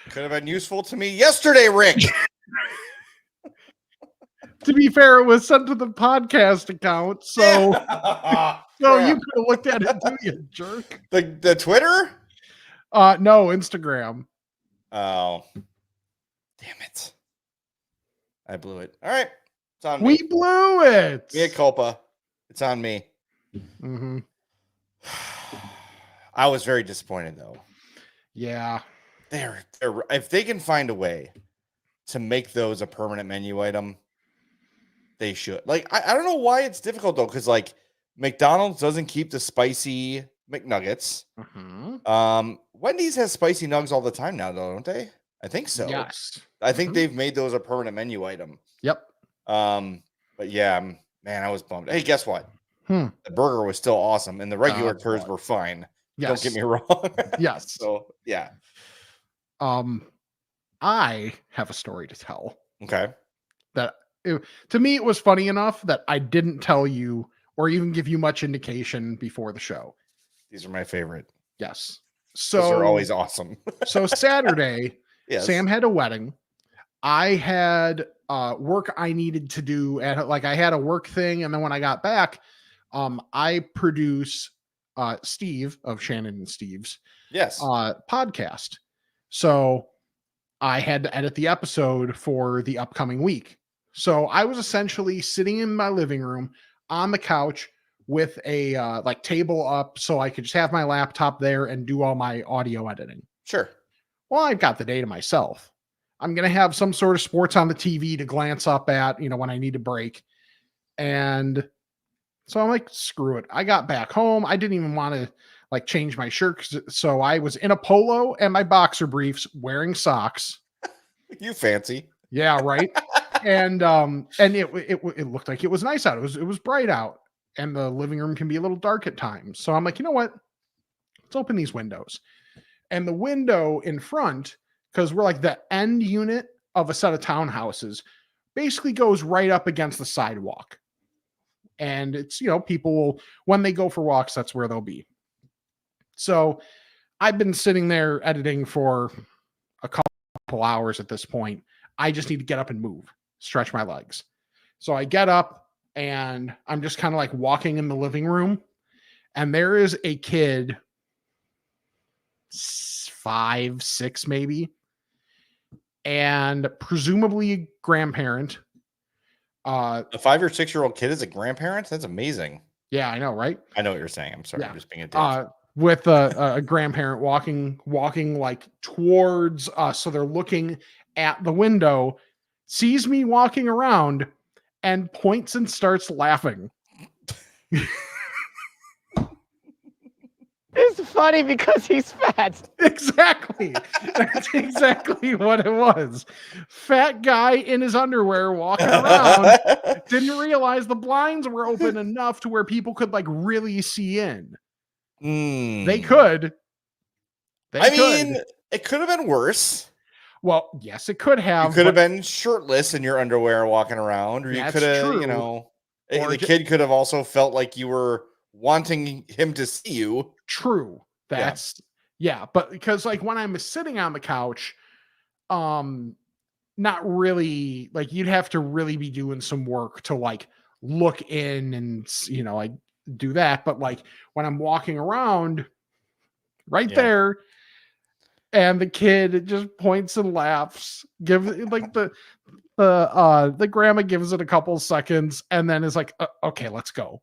Speaker 5: Could have been useful to me yesterday, Rick.
Speaker 4: To be fair, it was sent to the podcast account, so so you could have looked at it too, you jerk.
Speaker 5: The Twitter?
Speaker 4: No, Instagram.
Speaker 5: Oh, damn it! I blew it. All right, it's on me.
Speaker 4: We blew it.
Speaker 5: Mea culpa. It's on me.
Speaker 4: Mm-hmm.
Speaker 5: I was very disappointed, though.
Speaker 4: Yeah,
Speaker 5: they're if they can find a way to make those a permanent menu item, they should. Like, I don't know why it's difficult though, because like McDonald's doesn't keep the spicy McNuggets.
Speaker 4: Mm-hmm.
Speaker 5: Wendy's has spicy nugs all the time now, though, don't they? I think so.
Speaker 4: Yes.
Speaker 5: I think they've made those a permanent menu item.
Speaker 4: Yep.
Speaker 5: But yeah, man, I was bummed. Hey, guess what?
Speaker 4: The
Speaker 5: burger was still awesome, and the regular turds were fine.
Speaker 4: Yes.
Speaker 5: Don't get me wrong.
Speaker 4: Yes.
Speaker 5: So yeah.
Speaker 4: I have a story to tell.
Speaker 5: Okay.
Speaker 4: To me, it was funny enough that I didn't tell you or even give you much indication before the show.
Speaker 5: These are my favorite.
Speaker 4: Yes. So
Speaker 5: those are always awesome.
Speaker 4: So Saturday,
Speaker 5: yes.
Speaker 4: Sam had a wedding. I had work I needed to do, and like I had a work thing, and then when I got back, I produce Steve of Shannon and Steve's podcast. So I had to edit the episode for the upcoming week. So I was essentially sitting in my living room on the couch with a like table up so I could just have my laptop there and do all my audio editing.
Speaker 5: Sure.
Speaker 4: Well, I've got the day to myself. I'm going to have some sort of sports on the TV to glance up at, when I need a break. And so I'm like, screw it. I got back home. I didn't even want to like change my shirt. So I was in a polo and my boxer briefs wearing socks.
Speaker 5: You fancy.
Speaker 4: Yeah, right. and it looked like it was nice out. It was bright out, and the living room can be a little dark at times. So I'm like, you know what? Let's open these windows. And the window in front, because we're like the end unit of a set of townhouses, basically goes right up against the sidewalk. And it's, people will, when they go for walks, that's where they'll be. So I've been sitting there editing for a couple hours at this point. I just need to get up and move, stretch my legs. So I get up and I'm just kind of like walking in the living room, and there is a kid, 5, 6 maybe, and presumably a grandparent.
Speaker 5: A 5 or 6-year-old kid is a grandparent? That's amazing.
Speaker 4: Yeah, I know, right?
Speaker 5: I know what you're saying. I'm sorry.
Speaker 4: Yeah.
Speaker 5: I'm just being a dick.
Speaker 4: With a grandparent walking like towards us. So they're looking at the window, sees me walking around, and points and starts laughing.
Speaker 6: It's funny because he's fat.
Speaker 4: Exactly. That's exactly what it was. Fat guy in his underwear walking around. Didn't realize the blinds were open enough to where people could like really see in. They could.
Speaker 5: I mean, it could have been worse.
Speaker 4: Well, yes, it could have.
Speaker 5: You could have been shirtless in your underwear walking around, or you could have, the kid could have also felt like you were wanting him to see you.
Speaker 4: True. That's but because like when I'm sitting on the couch, not really, like you'd have to really be doing some work to like look in and like do that. But like when I'm walking around there, and the kid just points and laughs, gives like the grandma gives it a couple seconds and then is like, okay, let's go.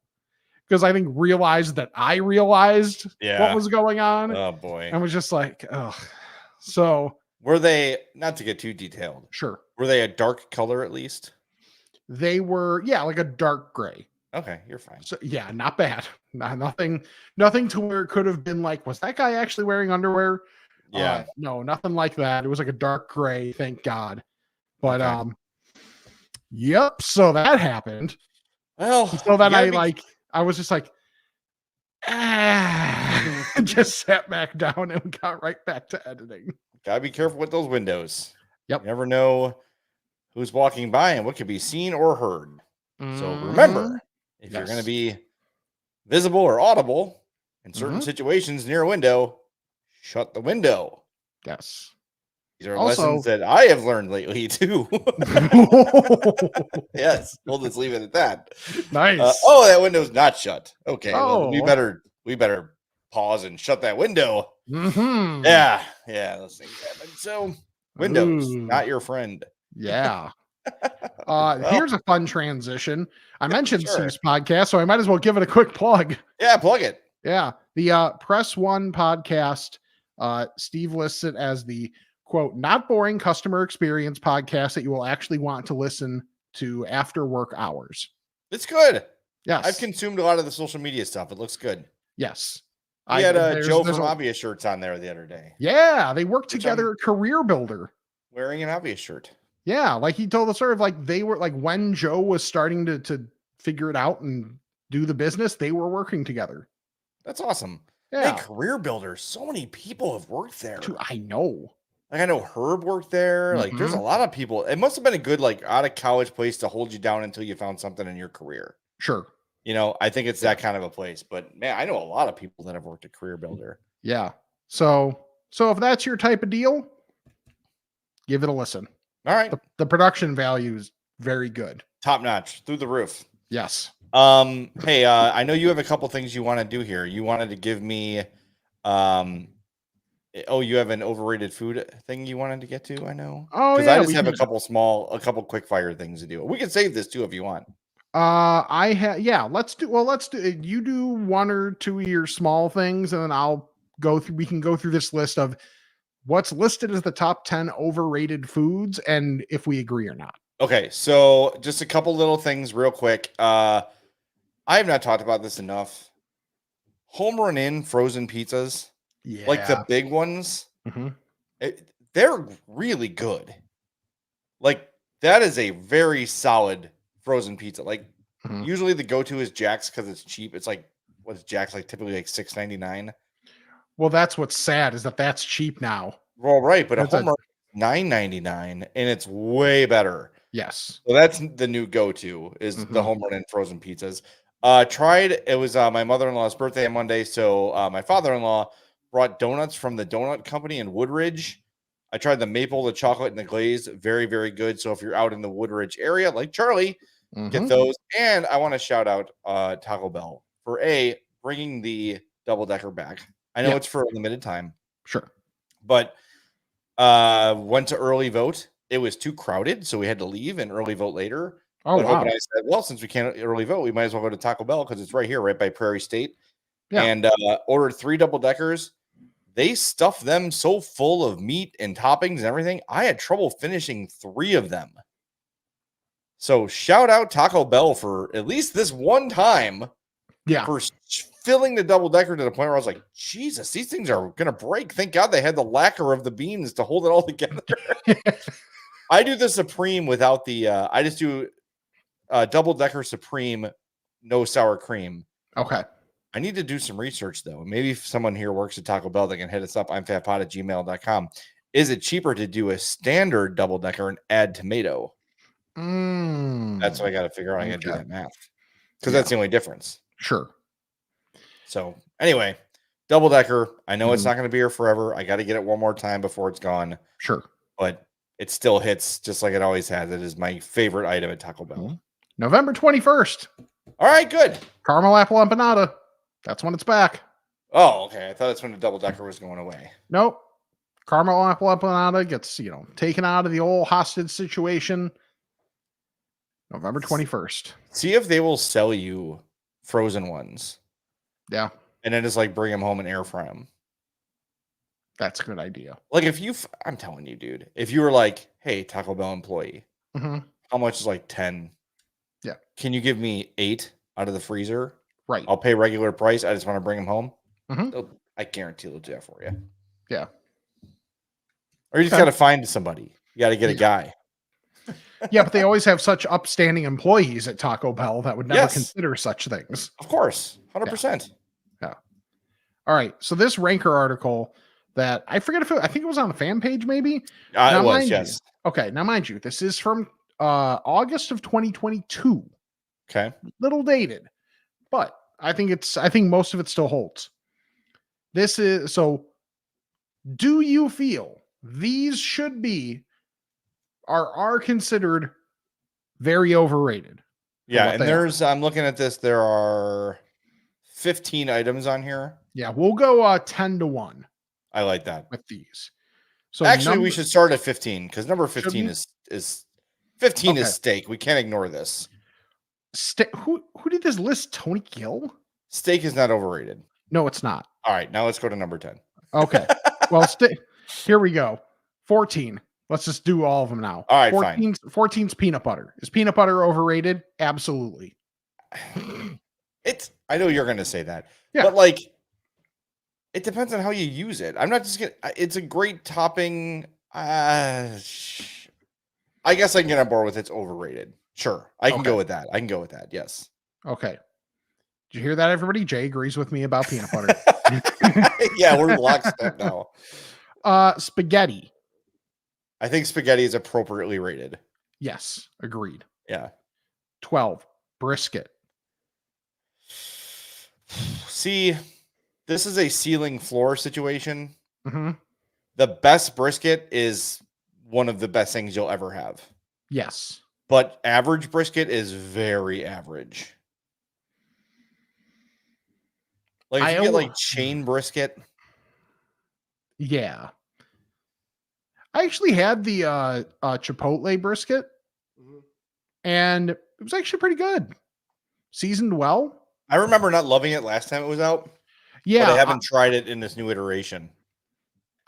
Speaker 4: Because I think realized that I realized what was going on.
Speaker 5: Oh boy.
Speaker 4: And was just like, oh. So
Speaker 5: were they, not to get too detailed?
Speaker 4: Sure.
Speaker 5: Were they a dark color at least?
Speaker 4: They were, like a dark gray.
Speaker 5: Okay, you're fine.
Speaker 4: So not bad. Nothing to where it could have been like, was that guy actually wearing underwear?
Speaker 5: Yeah.
Speaker 4: No, nothing like that. It was like a dark gray, thank God. But Yep. So that happened.
Speaker 5: Well,
Speaker 4: so then I was just like, just sat back down and got right back to editing.
Speaker 5: Gotta be careful with those windows.
Speaker 4: Yep.
Speaker 5: You never know who's walking by and what could be seen or heard. So remember, if you're going to be visible or audible in certain situations near a window, shut the window.
Speaker 4: Yes.
Speaker 5: These are lessons that I have learned lately too. Yes, we'll just leave it at that.
Speaker 4: Nice.
Speaker 5: That window's not shut. Okay, well, we better pause and shut that window. Yeah, those things happen. So windows, not your friend.
Speaker 4: Yeah. Here's a fun transition. I mentioned Steve's podcast, so I might as well give it a quick plug.
Speaker 5: Yeah, plug it.
Speaker 4: Yeah. The Press One podcast, Steve lists it as the quote, not boring customer experience podcast that you will actually want to listen to after work hours.
Speaker 5: It's good.
Speaker 4: Yes.
Speaker 5: I've consumed a lot of the social media stuff. It looks good.
Speaker 4: Yes.
Speaker 5: I had Joe from Obvious Shirts on there the other day.
Speaker 4: Yeah. They worked together at Career Builder.
Speaker 5: Wearing an Obvious shirt.
Speaker 4: Yeah. Like he told the story of like they were like when Joe was starting to figure it out and do the business, they were working together.
Speaker 5: That's awesome.
Speaker 4: Yeah.
Speaker 5: Hey, Career Builder. So many people have worked there.
Speaker 4: Dude, I know.
Speaker 5: Like I know Herb worked there. Like there's a lot of people. It must have been a good like out of college place to hold you down until you found something in your career.
Speaker 4: Sure.
Speaker 5: You know, I think it's that kind of a place. But man, I know a lot of people that have worked at Career Builder.
Speaker 4: Yeah. So if that's your type of deal, give it a listen.
Speaker 5: All right.
Speaker 4: The production value is very good.
Speaker 5: Top notch, through the roof.
Speaker 4: Yes.
Speaker 5: Hey, I know you have a couple things you want to do here. You wanted to give me you have an overrated food thing you wanted to get to, I know.
Speaker 4: Oh,
Speaker 5: yeah. I just have a couple quick fire things to do. We can save this too if you want.
Speaker 4: Let's do you do one or two of your small things and then we can go through this list of what's listed as the top 10 overrated foods and if we agree or not.
Speaker 5: Okay, so just a couple little things real quick. I have not talked about this enough. Home Run Inn frozen pizzas.
Speaker 4: Yeah.
Speaker 5: Like the big ones.
Speaker 4: Mm-hmm.
Speaker 5: They're really good. Like that is a very solid frozen pizza. Like usually the go-to is Jack's because it's cheap. It's like what's Jack's like typically like $6.99.
Speaker 4: Well, that's what's sad is that's cheap now.
Speaker 5: Well, right, but a Home Run $9.99 and it's way better.
Speaker 4: Yes.
Speaker 5: So that's the new go-to is the Home Run Inn frozen pizzas. It was my mother-in-law's birthday on Monday, so my father-in-law brought donuts from the donut company in Woodridge. I tried the maple, the chocolate, and the glaze. Very, very good. So if you're out in the Woodridge area, like Charlie, get those. And I want to shout out Taco Bell for bringing the double-decker back. I know it's for a limited time.
Speaker 4: Sure.
Speaker 5: But went to early vote. It was too crowded, so we had to leave and early vote later.
Speaker 4: Oh, wow.
Speaker 5: I said, well, since we can't early vote, we might as well go to Taco Bell because it's right here, right by Prairie State. Yeah. And ordered 3 double-deckers. They stuffed them so full of meat and toppings and everything. I had trouble finishing 3 of them. So shout out Taco Bell for at least this one time.
Speaker 4: Yeah.
Speaker 5: For filling the double-decker to the point where I was like, Jesus, these things are going to break. Thank God they had the lacquer of the beans to hold it all together. I do the Supreme without the, I just do double-decker Supreme, no sour cream.
Speaker 4: Okay.
Speaker 5: I need to do some research, though. Maybe if someone here works at Taco Bell, they can hit us up. I'm fatpod@gmail.com. Is it cheaper to do a standard double-decker and add tomato? That's what I got to figure out. I got to do that math. Because that's the only difference.
Speaker 4: Sure.
Speaker 5: So, anyway, double-decker. I know it's not going to be here forever. I got to get it one more time before it's gone.
Speaker 4: Sure.
Speaker 5: But it still hits just like it always has. It is my favorite item at Taco Bell.
Speaker 4: November 21st.
Speaker 5: All right, good.
Speaker 4: Caramel apple empanada. That's when it's back.
Speaker 5: Oh, okay. I thought that's when the double-decker was going away.
Speaker 4: Nope. Caramel apple empanada gets, taken out of the old hostage situation. November 21st.
Speaker 5: See if they will sell you frozen ones.
Speaker 4: Yeah.
Speaker 5: And then just like bring them home and air fry them.
Speaker 4: That's a good idea.
Speaker 5: Like I'm telling you, dude, if you were like, hey, Taco Bell employee, how much is like 10?
Speaker 4: Yeah.
Speaker 5: Can you give me 8 out of the freezer?
Speaker 4: Right.
Speaker 5: I'll pay regular price. I just want to bring them home. I guarantee they'll do that for you.
Speaker 4: Yeah.
Speaker 5: Or you just got to find somebody. You got to get a guy.
Speaker 4: Yeah, but they always have such upstanding employees at Taco Bell that would never consider such things.
Speaker 5: Of course, 100%.
Speaker 4: Yeah. All right. So this Ranker article that I forget I think it was on the fan page, maybe.
Speaker 5: It was, yes.
Speaker 4: Okay. Now, mind you, this is from August of 2022.
Speaker 5: Okay.
Speaker 4: Little dated, but I think most of it still holds. This is so. Do you feel these should be are considered very overrated?
Speaker 5: Yeah, and I'm looking at this. There are 15 items on here.
Speaker 4: Yeah, we'll go 10-1.
Speaker 5: I like that
Speaker 4: with these. So
Speaker 5: actually, we should start at 15 because number 15 is 15 is steak. We can't ignore this.
Speaker 4: Who did this list? Tony Gill?
Speaker 5: Steak is not overrated.
Speaker 4: No, it's not.
Speaker 5: All right, now let's go to number 10.
Speaker 4: Okay. Well, here we go. 14. Let's just do all of them now.
Speaker 5: All right,
Speaker 4: 14's peanut butter. Is peanut butter overrated? Absolutely.
Speaker 5: I know you're going to say that.
Speaker 4: Yeah.
Speaker 5: But like it depends on how you use it. I'm not just going to it's a great topping. I guess I can get on board with it's overrated. Sure. I can go with that. Yes.
Speaker 4: Okay. Did you hear that, everybody? Jay agrees with me about peanut butter.
Speaker 5: Yeah, we're lockstep now.
Speaker 4: Spaghetti.
Speaker 5: I think spaghetti is appropriately rated.
Speaker 4: Yes, agreed.
Speaker 5: Yeah.
Speaker 4: 12. Brisket.
Speaker 5: See, this is a ceiling floor situation.
Speaker 4: Mm-hmm.
Speaker 5: The best brisket is one of the best things you'll ever have.
Speaker 4: Yes.
Speaker 5: But average brisket is very average. Like if you get like chain brisket.
Speaker 4: Yeah. I actually had the Chipotle brisket, and it was actually pretty good. Seasoned well.
Speaker 5: I remember not loving it last time it was out.
Speaker 4: Yeah.
Speaker 5: But I haven't tried it in this new iteration.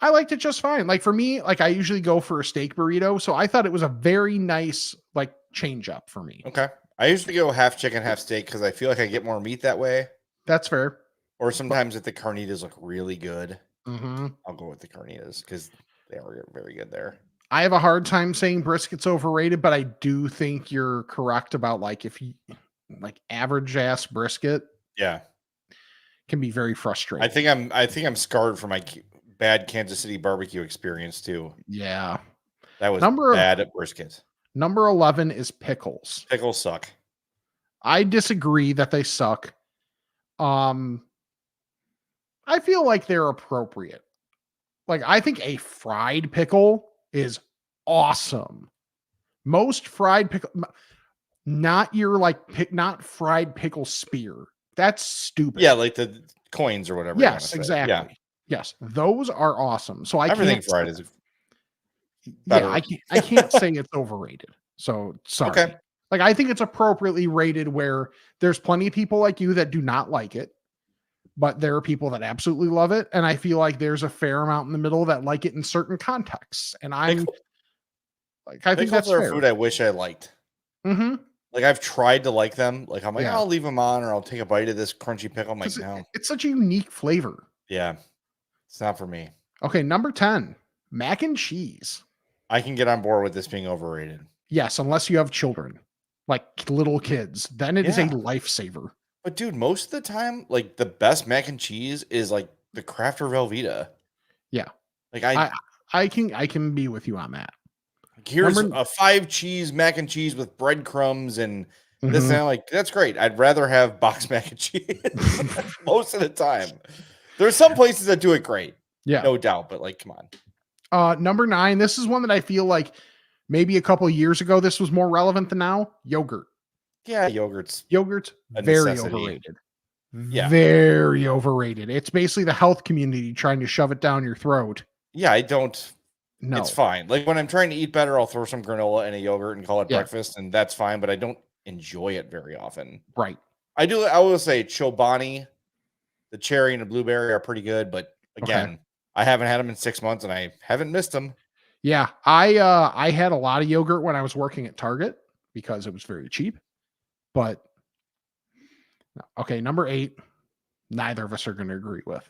Speaker 4: I liked it just fine. Like for me, like I usually go for a steak burrito. So I thought it was a very nice like change up for me.
Speaker 5: Okay. I usually go half chicken, half steak because I feel like I get more meat that way.
Speaker 4: That's fair.
Speaker 5: Or sometimes if the carnitas look really good,
Speaker 4: mm-hmm.
Speaker 5: I'll go with the carnitas because they are very good there.
Speaker 4: I have a hard time saying brisket's overrated, but I do think you're correct about like if you like average ass brisket.
Speaker 5: Yeah.
Speaker 4: Can be very frustrating.
Speaker 5: I think I'm scarred from my bad Kansas City barbecue experience too.
Speaker 4: Yeah.
Speaker 5: That was bad at brisket.
Speaker 4: Number 11 is pickles.
Speaker 5: Pickles suck.
Speaker 4: I disagree that they suck. I feel like they're appropriate. Like I think a fried pickle is awesome. Most fried pickle, not your like not fried pickle spear. That's stupid.
Speaker 5: Yeah, like the coins or whatever.
Speaker 4: Yes, exactly. Yeah. Yes, those are awesome. So
Speaker 5: everything fried is
Speaker 4: better. Yeah, I can't say it's overrated. So sorry. Okay. Like I think it's appropriately rated where there's plenty of people like you that do not like it, but there are people that absolutely love it. And I feel like there's a fair amount in the middle that like it in certain contexts. And I think that's fair.
Speaker 5: Food I wish I liked.
Speaker 4: Mm-hmm.
Speaker 5: Like I've tried to like them. Like I'm like, I'll leave them on or I'll take a bite of this crunchy pickle. I'm like, no.
Speaker 4: It's such a unique flavor.
Speaker 5: Yeah. It's not for me.
Speaker 4: Okay. Number 10, mac and cheese.
Speaker 5: I can get on board with this being overrated.
Speaker 4: Yes. Unless you have children, like little kids, then it is a lifesaver.
Speaker 5: But dude, most of the time, like the best mac and cheese is like the Crafter Velveeta.
Speaker 4: Yeah.
Speaker 5: Like
Speaker 4: I can be with you on that.
Speaker 5: Here's a 5 cheese mac and cheese with breadcrumbs and this and like that's great. I'd rather have box mac and cheese most of the time. There's some places that do it great.
Speaker 4: Yeah.
Speaker 5: No doubt, but like come
Speaker 4: on. Number 9, this is one that I feel like maybe a couple of years ago this was more relevant than now. Yogurt.
Speaker 5: Yeah, yogurt's
Speaker 4: very overrated. Yeah. Very overrated. It's basically the health community trying to shove it down your throat.
Speaker 5: Yeah, it's fine. Like when I'm trying to eat better, I'll throw some granola in a yogurt and call it breakfast, and that's fine, but I don't enjoy it very often.
Speaker 4: Right.
Speaker 5: I will say Chobani, the cherry and the blueberry are pretty good, but again, I haven't had them in 6 months and I haven't missed them.
Speaker 4: Yeah. I had a lot of yogurt when I was working at Target because it was very cheap. But okay, number 8, neither of us are going to agree with.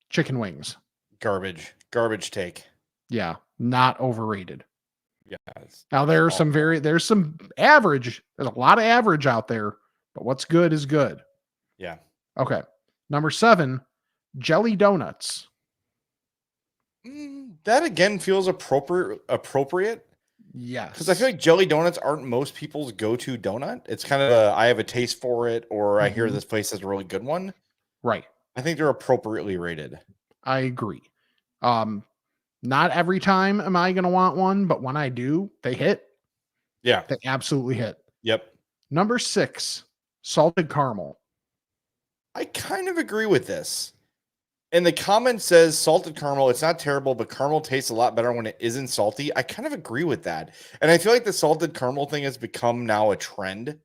Speaker 4: Chicken wings.
Speaker 5: Garbage take.
Speaker 4: Yeah, not overrated.
Speaker 5: Yes.
Speaker 4: Now there's some average. There's a lot of average out there, but what's good is good.
Speaker 5: Yeah.
Speaker 4: Okay. Number 7, jelly donuts.
Speaker 5: That again feels appropriate.
Speaker 4: Yes.
Speaker 5: Because I feel like jelly donuts aren't most people's go-to donut. It's kind of I have a taste for it, or I hear this place has a really good one.
Speaker 4: Right.
Speaker 5: I think they're appropriately rated.
Speaker 4: I agree. Not every time am I going to want one, but when I do, they hit.
Speaker 5: Yeah.
Speaker 4: They absolutely hit.
Speaker 5: Yep.
Speaker 4: Number 6, salted caramel.
Speaker 5: I kind of agree with this. And the comment says salted caramel, it's not terrible, but caramel tastes a lot better when it isn't salty. I kind of agree with that. And I feel like the salted caramel thing has become now a trend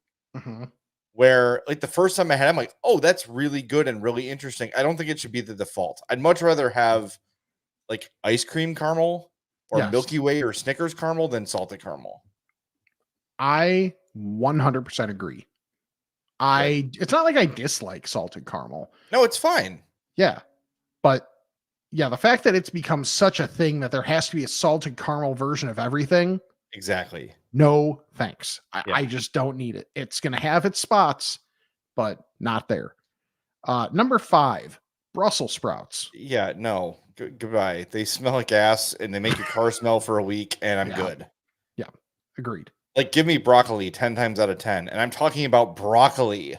Speaker 5: where like the first time I had it, I'm like, oh, that's really good and really interesting. I don't think it should be the default. I'd much rather have like ice cream caramel or Milky Way or Snickers caramel than salted caramel.
Speaker 4: I 100% agree. It's not like I dislike salted caramel.
Speaker 5: No, it's fine.
Speaker 4: Yeah. But yeah, the fact that it's become such a thing that there has to be a salted caramel version of everything.
Speaker 5: Exactly.
Speaker 4: No, thanks. I just don't need it. It's going to have its spots, but not there. Number 5, Brussels sprouts.
Speaker 5: Yeah, no. Goodbye. They smell like ass and they make your car smell for a week and I'm good.
Speaker 4: Yeah, agreed.
Speaker 5: Like give me broccoli 10 times out of 10. And I'm talking about broccoli.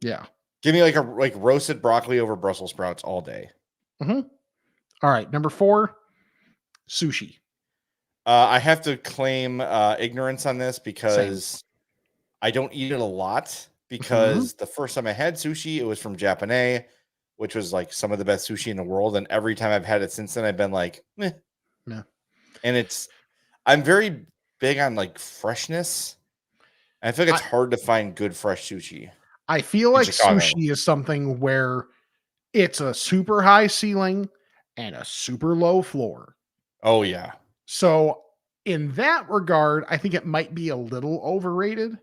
Speaker 4: Yeah.
Speaker 5: Give me like roasted broccoli over Brussels sprouts all day.
Speaker 4: All right. Number 4, sushi.
Speaker 5: I have to claim ignorance on this because I don't eat it a lot because the first time I had sushi, it was from Japanese, which was like some of the best sushi in the world. And every time I've had it since then, I've been like, meh.
Speaker 4: Yeah.
Speaker 5: And I'm very big on like freshness. I feel like it's hard to find good fresh sushi.
Speaker 4: I feel like sushi is something where it's a super high ceiling and a super low floor.
Speaker 5: Oh, yeah.
Speaker 4: So in that regard, I think it might be a little overrated,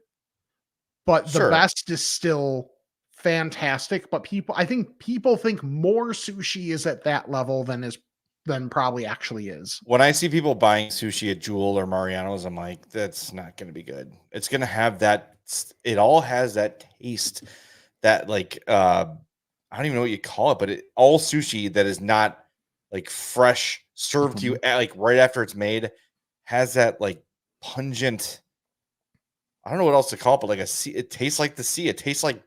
Speaker 4: but the best is still fantastic. But I think people think more sushi is at that level than probably actually is.
Speaker 5: When I see people buying sushi at Jewel or Mariano's, I'm like, that's not going to be good. It's going to have it all has that taste that like, I don't even know what you call it, but all sushi that is not like fresh served to you like right after it's made has that like pungent, I don't know what else to call it, but like it tastes like the sea. It tastes like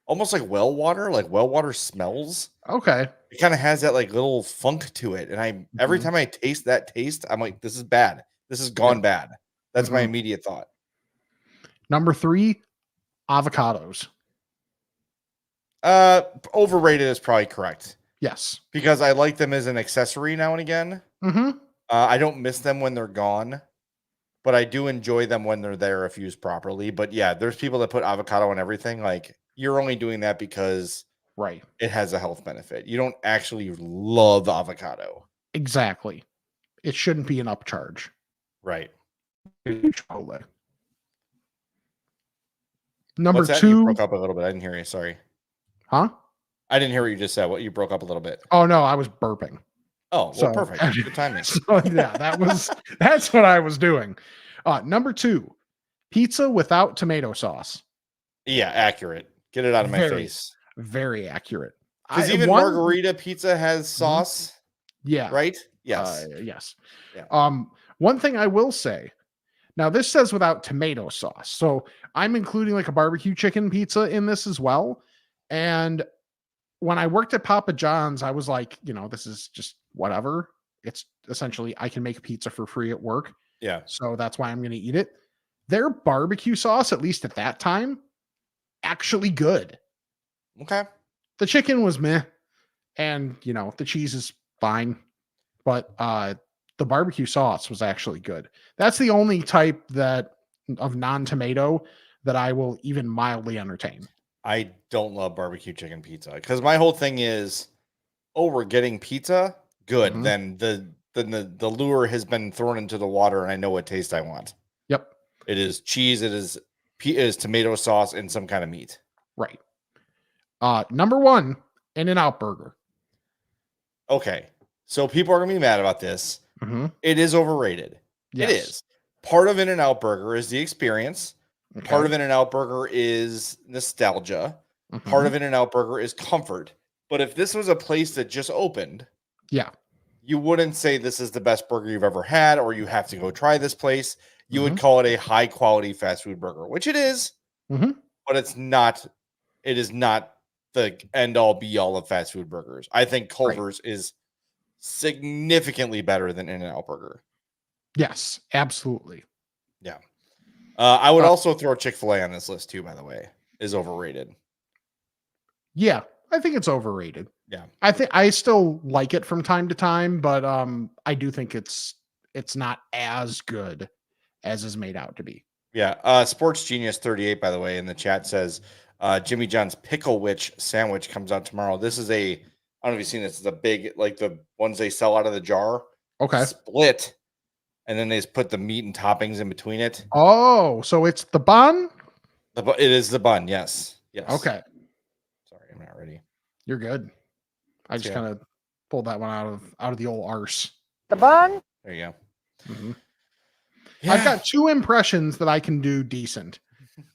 Speaker 5: almost like well water smells.
Speaker 4: Okay.
Speaker 5: It kind of has that like little funk to it. And every time I taste that taste, I'm like, this is bad. This has gone bad. That's my immediate thought.
Speaker 4: Number 3, avocados.
Speaker 5: Overrated is probably correct.
Speaker 4: Yes.
Speaker 5: Because I like them as an accessory now and again. I don't miss them when they're gone, but I do enjoy them when they're there if used properly. But yeah, there's people that put avocado on everything. Like you're only doing that because it has a health benefit. You don't actually love avocado.
Speaker 4: Exactly. It shouldn't be an upcharge.
Speaker 5: Right.
Speaker 4: Number
Speaker 5: What's that?
Speaker 4: 2.
Speaker 5: You broke up a little bit. I didn't hear you. Sorry.
Speaker 4: Huh?
Speaker 5: I didn't hear what you just said. What you broke up a little bit.
Speaker 4: Oh no, I was burping.
Speaker 5: Oh, well, perfect. Good timing.
Speaker 4: So, yeah, that's what I was doing. Number 2, pizza without tomato sauce.
Speaker 5: Yeah, accurate. Get it out of my face.
Speaker 4: Very accurate.
Speaker 5: Because even margarita pizza has sauce.
Speaker 4: Yeah.
Speaker 5: Right? Yes.
Speaker 4: Yes.
Speaker 5: Yeah.
Speaker 4: One thing I will say, now this says without tomato sauce. So I'm including like a barbecue chicken pizza in this as well. And when I worked at Papa John's, I was like, this is just whatever. It's essentially, I can make pizza for free at work.
Speaker 5: Yeah.
Speaker 4: So that's why I'm going to eat it. Their barbecue sauce, at least at that time, actually good.
Speaker 5: Okay.
Speaker 4: The chicken was meh. And, the cheese is fine. But the barbecue sauce was actually good. That's the only type of non-tomato that I will even mildly entertain.
Speaker 5: I don't love barbecue chicken pizza because my whole thing is, we're getting pizza. Good. Then the lure has been thrown into the water and I know what taste I want.
Speaker 4: Yep.
Speaker 5: It is cheese. It is tomato sauce and some kind of meat.
Speaker 4: Right. Number 1, In-N-Out Burger.
Speaker 5: Okay. So people are going to be mad about this. It is overrated.
Speaker 4: Yes.
Speaker 5: It is. part of In-N-Out Burger is the experience.
Speaker 4: Okay.
Speaker 5: Part of In-N-Out Burger is nostalgia. Part of In-N-Out Burger is comfort. But if this was a place that just opened, you wouldn't say this is the best burger you've ever had, or you have to go try this place. You would call it a high quality fast food burger, which it is, but it's not. It is not the end all be all of fast food burgers. I think Culver's is significantly better than In-N-Out Burger.
Speaker 4: Yes, absolutely.
Speaker 5: Yeah. I would also throw Chick-fil-A on this list too, by the way, is overrated.
Speaker 4: Yeah, I think it's overrated.
Speaker 5: Yeah.
Speaker 4: I think I still like it from time to time, but I do think it's not as good as is made out to be.
Speaker 5: Yeah. Sports Genius 38, by the way, in the chat says Jimmy John's Pickle Witch sandwich comes out tomorrow. This is I don't know if you've seen this. It's a big, like the ones they sell out of the jar.
Speaker 4: Okay.
Speaker 5: Split. And then they just put the meat and toppings in between it.
Speaker 4: Oh, so it's the bun?
Speaker 5: It is the bun, yes. Yes.
Speaker 4: Okay.
Speaker 5: Sorry, I'm not ready.
Speaker 4: You're good. I just kind of pulled that one out of the old arse.
Speaker 6: The bun?
Speaker 5: There you go.
Speaker 4: Yeah. I've got 2 impressions that I can do decent.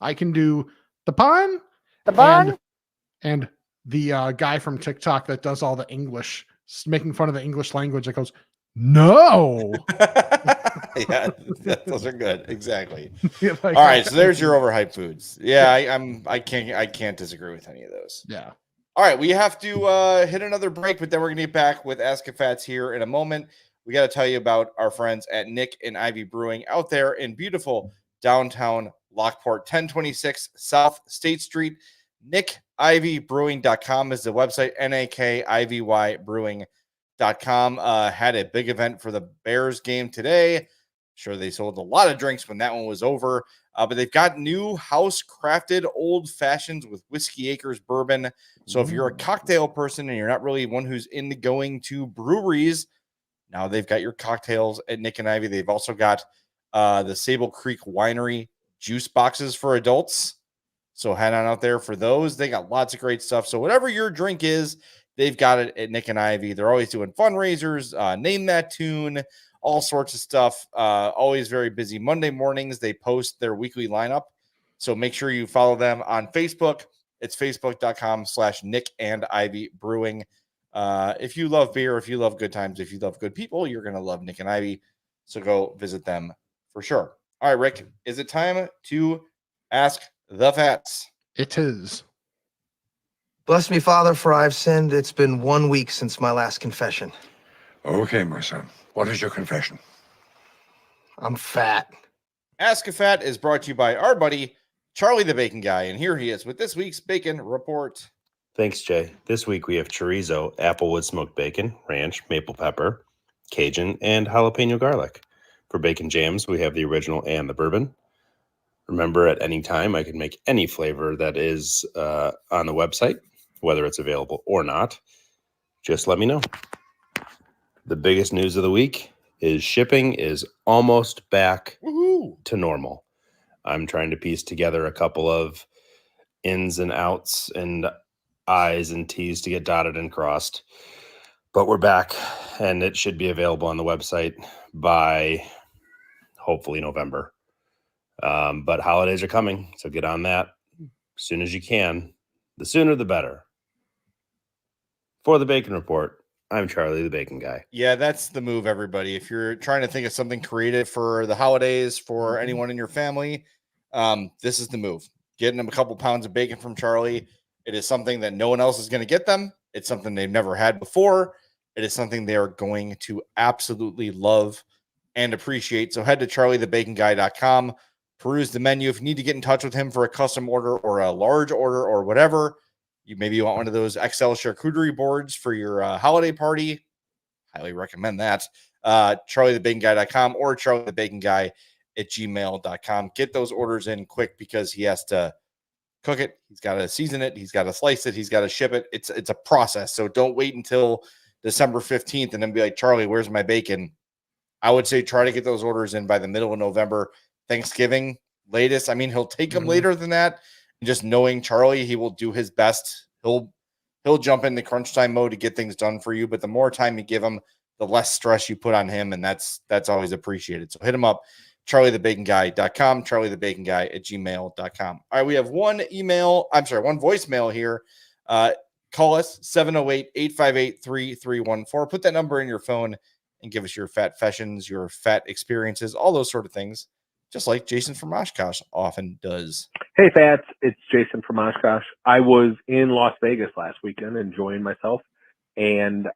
Speaker 4: I can do the bun, and the guy from TikTok that does all the English, making fun of the English language that goes, no.
Speaker 5: Yeah, those are good. Exactly.
Speaker 4: Like,
Speaker 5: all right, so there's your overhyped foods. Yeah, I can't disagree with any of those.
Speaker 4: Yeah.
Speaker 5: All right, we have to hit another break, but then we're gonna get back with Ask a Fats here in a moment. We got to tell you about our friends at Nick and Ivy Brewing out there in beautiful downtown Lockport, 1026 South State Street. NickIvyBrewing.com is the website. NAKIVY Brewing.com. Had a big event for the Bears game today. Sure, they sold a lot of drinks when that one was over, but they've got new house crafted old fashions with Whiskey Acres bourbon. So if you're a cocktail person and you're not really one who's into going to breweries, now they've got your cocktails at Nick and Ivy. They've also got the Sable Creek Winery juice boxes for adults. So head on out there for those. They got lots of great stuff. So whatever your drink is, they've got it at Nick and Ivy. They're always doing fundraisers, name that tune, all sorts of stuff. Always very busy. Monday mornings, they post their weekly lineup. So make sure you follow them on Facebook. It's facebook.com/Nick and Ivy Brewing. If you love beer, if you love good times, if you love good people, you're going to love Nick and Ivy. So go visit them for sure. All right, Rick, is it time to ask the Fats?
Speaker 4: It is.
Speaker 7: Bless me, Father, for I've sinned. It's been 1 week since my last confession.
Speaker 8: Okay, my son. What is your confession?
Speaker 7: I'm fat.
Speaker 5: Ask a Fat is brought to you by our buddy, Charlie the Bacon Guy. And here he is with this week's Bacon Report.
Speaker 9: Thanks, Jay. This week we have chorizo, applewood smoked bacon, ranch, maple pepper, Cajun, and jalapeno garlic. For bacon jams, we have the original and the bourbon. Remember, at any time, I can make any flavor that is on the website, whether it's available or not. Just let me know. The biggest news of the week is shipping is almost back to normal. I'm trying to piece together a couple of ins and outs and I's and T's to get dotted and crossed. But we're back, and it should be available on the website by hopefully November. But holidays are coming, so get on that as soon as you can. The sooner, the better. For the Bacon Report, I'm Charlie the Bacon Guy.
Speaker 5: Yeah, that's the move, everybody. If you're trying to think of something creative for the holidays for anyone in your family, this is the move. Getting them a couple pounds of bacon from Charlie. It is something that no one else is going to get them. It's something they've never had before. It is something they are going to absolutely love and appreciate. So head to charliethebaconguy.com, peruse the menu. If you need to get in touch with him for a custom order or a large order or whatever, maybe you want one of those XL charcuterie boards for your holiday party, highly recommend that. charliethebaconguy.com or charliethebaconguy@gmail.com. Get those orders in quick because he has to cook it. He's got to season it. He's got to slice it. He's got to ship it. It's a process. So don't wait until December 15th and then be like, Charlie, where's my bacon? I would say try to get those orders in by the middle of November, Thanksgiving latest. I mean, he'll take them later than that. And just knowing Charlie, he will do his best. He'll jump into crunch time mode to get things done for you. But the more time you give him, the less stress you put on him. And that's always appreciated. So hit him up, charliethebaconguy.com, charliethebaconguy@gmail.com. All right, we have one voicemail here. Call us 708-858-3314. Put that number in your phone and give us your fat fashions, your fat experiences, all those sort of things, just like Jason from Oshkosh often does.
Speaker 10: Hey, Fats. It's Jason from Oshkosh. I was in Las Vegas last weekend enjoying myself, and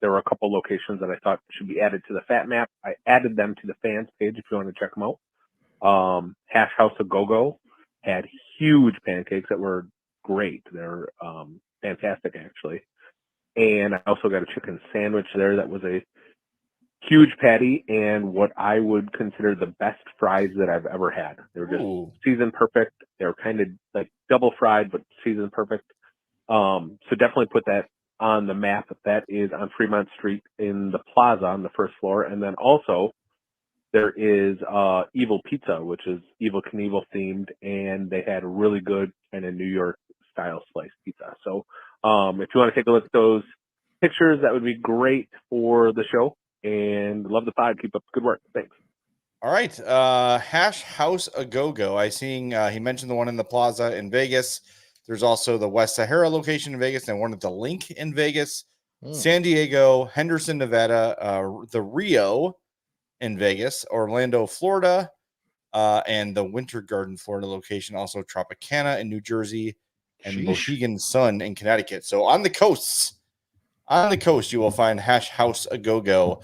Speaker 10: there were a couple locations that I thought should be added to the Fat Map. I added them to the fans page if you want to check them out. Hash House A Go-Go had huge pancakes that were great. They're fantastic, actually. And I also got a chicken sandwich there that was a huge patty and what I would consider the best fries that I've ever had. They were just seasoned perfect. They were kind of like double fried, but seasoned perfect. So definitely put that on the map. That is on Fremont Street in the plaza on the first floor. And then also there is Evil Pizza, which is Evil Knievel themed, and they had a really good kind of New York style sliced pizza. So if you want to take a look at those pictures, that would be great for the show. And love the pod. Keep up the good work. Thanks.
Speaker 5: All right. Hash House A Go-Go. I seeing he mentioned the one in the plaza in Vegas. There's also the West Sahara location in Vegas and one at the Link in Vegas, San Diego, Henderson, Nevada, the Rio in Vegas, Orlando, Florida, and the Winter Garden, Florida location. Also Tropicana in New Jersey and Mohegan Sun in Connecticut. So on the coast, you will find Hash House A Go-Go.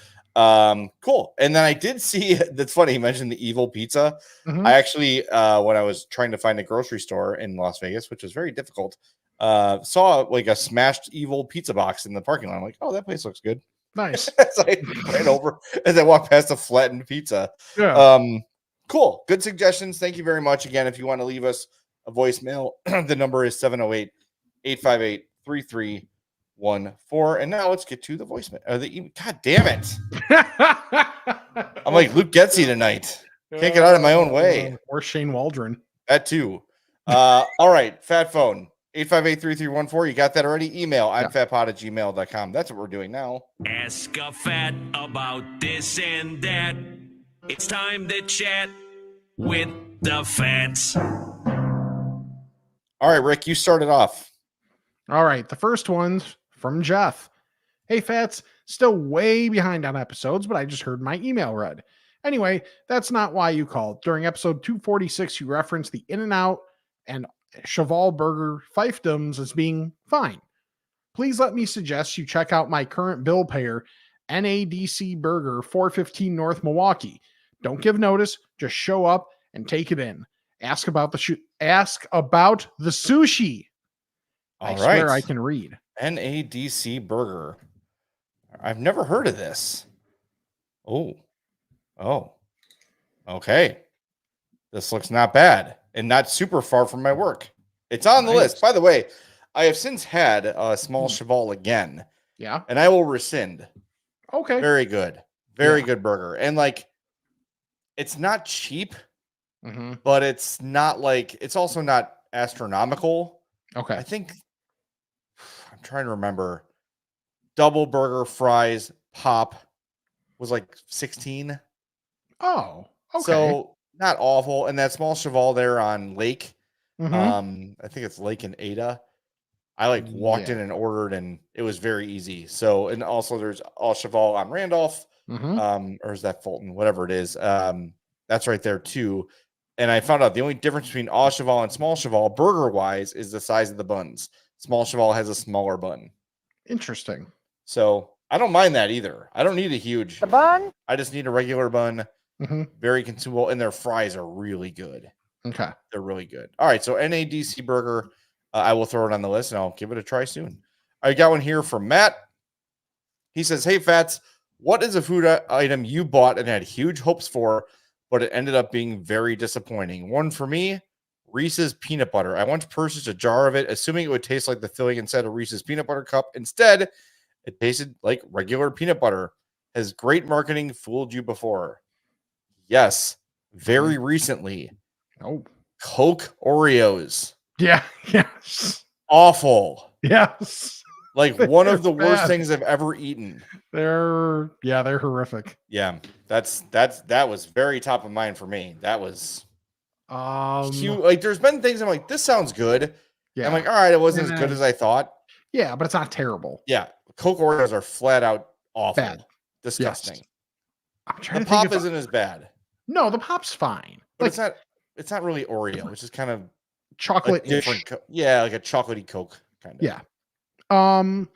Speaker 5: Cool. And then I did see, that's funny, he mentioned the Evil Pizza. I actually, when I was trying to find a grocery store in Las Vegas, which was very difficult, saw like a smashed Evil Pizza box in the parking lot. I'm like, oh, that place looks good.
Speaker 4: Nice.
Speaker 5: So I ran over as I walked past a flattened pizza.
Speaker 4: Yeah.
Speaker 5: Cool. Good suggestions. Thank you very much. Again, if you want to leave us a voicemail, the number is 708-858-3314. And now let's get to the voicemail. God damn it. I'm like Luke Getzey tonight. Can't get out of my own way.
Speaker 4: Or Shane Waldron.
Speaker 5: That too. All right. Fat phone. 858-3314. You got that already? Email. I'm fatpod@gmail.com. That's what we're doing now.
Speaker 2: Ask a fat about this and that. It's time to chat with the fats.
Speaker 5: All right, Rick, you started off.
Speaker 4: All right. The first one's from Jeff. Hey, Fats, still way behind on episodes, but I just heard my email read. Anyway, that's not why you called. During episode 246, you referenced the In-N-Out and Cheval Burger fiefdoms as being fine. Please let me suggest you check out my current bill payer, NADC Burger, 415 North Milwaukee. Don't give notice, just show up and take it in. Ask about the sushi. I swear I can read.
Speaker 5: NADC Burger. I've never heard of this. Oh, okay. This looks not bad and not super far from my work. It's on the list. By the way, I have since had a small cheval again.
Speaker 4: Yeah.
Speaker 5: And I will rescind.
Speaker 4: Okay.
Speaker 5: Very good. Very good burger. And like, it's not cheap, but it's not like, it's also not astronomical.
Speaker 4: Okay.
Speaker 5: I think, I'm trying to remember, double burger, fries, pop was like 16.
Speaker 4: Oh, okay.
Speaker 5: So not awful. And that small cheval there on Lake, I think it's Lake and Ada. I walked in and ordered, and it was very easy. So, and also there's All Cheval on Randolph, or is that Fulton? Whatever it is. That's right there too. And I found out the only difference between All Cheval and Small Cheval, burger wise, is the size of the buns. Small Cheval has a smaller bun.
Speaker 4: Interesting.
Speaker 5: So I don't mind that either. I don't need a huge
Speaker 6: bun.
Speaker 5: I just need a regular bun. Very consumable, and their fries are really good.
Speaker 4: Okay.
Speaker 5: They're really good. All right. So NADC Burger, I will throw it on the list and I'll give it a try soon. I got one here from Matt. He says, hey, Fats, what is a food item you bought and had huge hopes for, but it ended up being very disappointing? One for me, Reese's peanut butter. I once purchased a jar of it, assuming it would taste like the filling inside a Reese's peanut butter cup. Instead, it tasted like regular peanut butter. Has great marketing fooled you before? Yes. Very recently.
Speaker 4: Oh.
Speaker 5: Coke Oreos.
Speaker 4: Yeah. Yes.
Speaker 5: Awful.
Speaker 4: Yes.
Speaker 5: Like one of the worst things I've ever eaten.
Speaker 4: They're horrific.
Speaker 5: Yeah, that was very top of mind for me. That was huge. Like there's been things I'm like, this sounds good. Yeah. I'm like, all right, it wasn't as good as I thought.
Speaker 4: Yeah, but it's not terrible.
Speaker 5: Yeah. Coke Oreos are flat out awful.
Speaker 4: Bad.
Speaker 5: Disgusting.
Speaker 4: Yes. I'm trying
Speaker 5: the
Speaker 4: to think
Speaker 5: pop isn't as bad.
Speaker 4: No, the pop's fine.
Speaker 5: But it's not really Oreo, which is kind of
Speaker 4: chocolate
Speaker 5: different. Yeah, like a chocolatey Coke kind of.
Speaker 4: Yeah. Can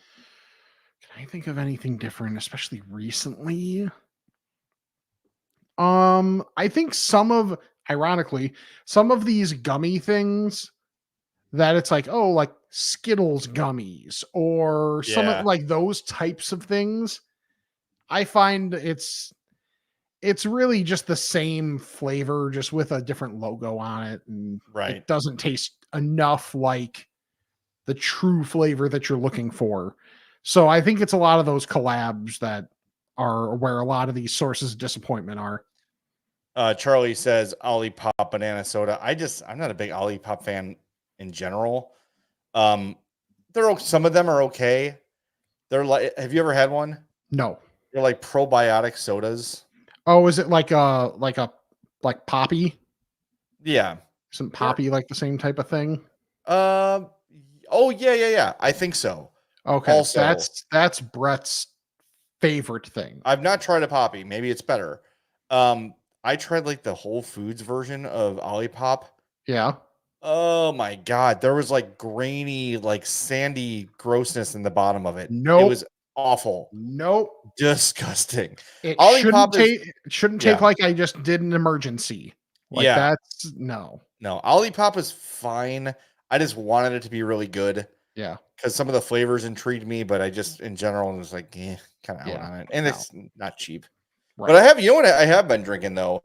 Speaker 4: I think of anything different, especially recently? I think ironically, some of these gummy things that it's like, oh, like Skittles gummies or some of like those types of things. I find it's really just the same flavor, just with a different logo on it. And it doesn't taste enough like the true flavor that you're looking for. So I think it's a lot of those collabs that are where a lot of these sources of disappointment are.
Speaker 5: Charlie says Olipop banana soda. I'm not a big Olipop fan in general. Some of them are okay. They're like, have you ever had one?
Speaker 4: No.
Speaker 5: They're like probiotic sodas.
Speaker 4: Oh, is it like Poppy?
Speaker 5: Yeah.
Speaker 4: Isn't Poppy like the same type of thing?
Speaker 5: Oh yeah. I think so.
Speaker 4: Okay. Also, that's Brett's favorite thing.
Speaker 5: I've not tried a Poppy. Maybe it's better. I tried like the Whole Foods version of Olipop.
Speaker 4: Yeah.
Speaker 5: Oh my God. There was like grainy, like sandy grossness in the bottom of it.
Speaker 4: Nope.
Speaker 5: It was awful.
Speaker 4: Nope.
Speaker 5: Disgusting.
Speaker 4: It shouldn't take like I just did an emergency. Like that's no.
Speaker 5: Olipop is fine. I just wanted it to be really good.
Speaker 4: Yeah.
Speaker 5: Because some of the flavors intrigued me, but I just in general was like, kind of out on it. And it's not cheap. Right. But I have, what I have been drinking though?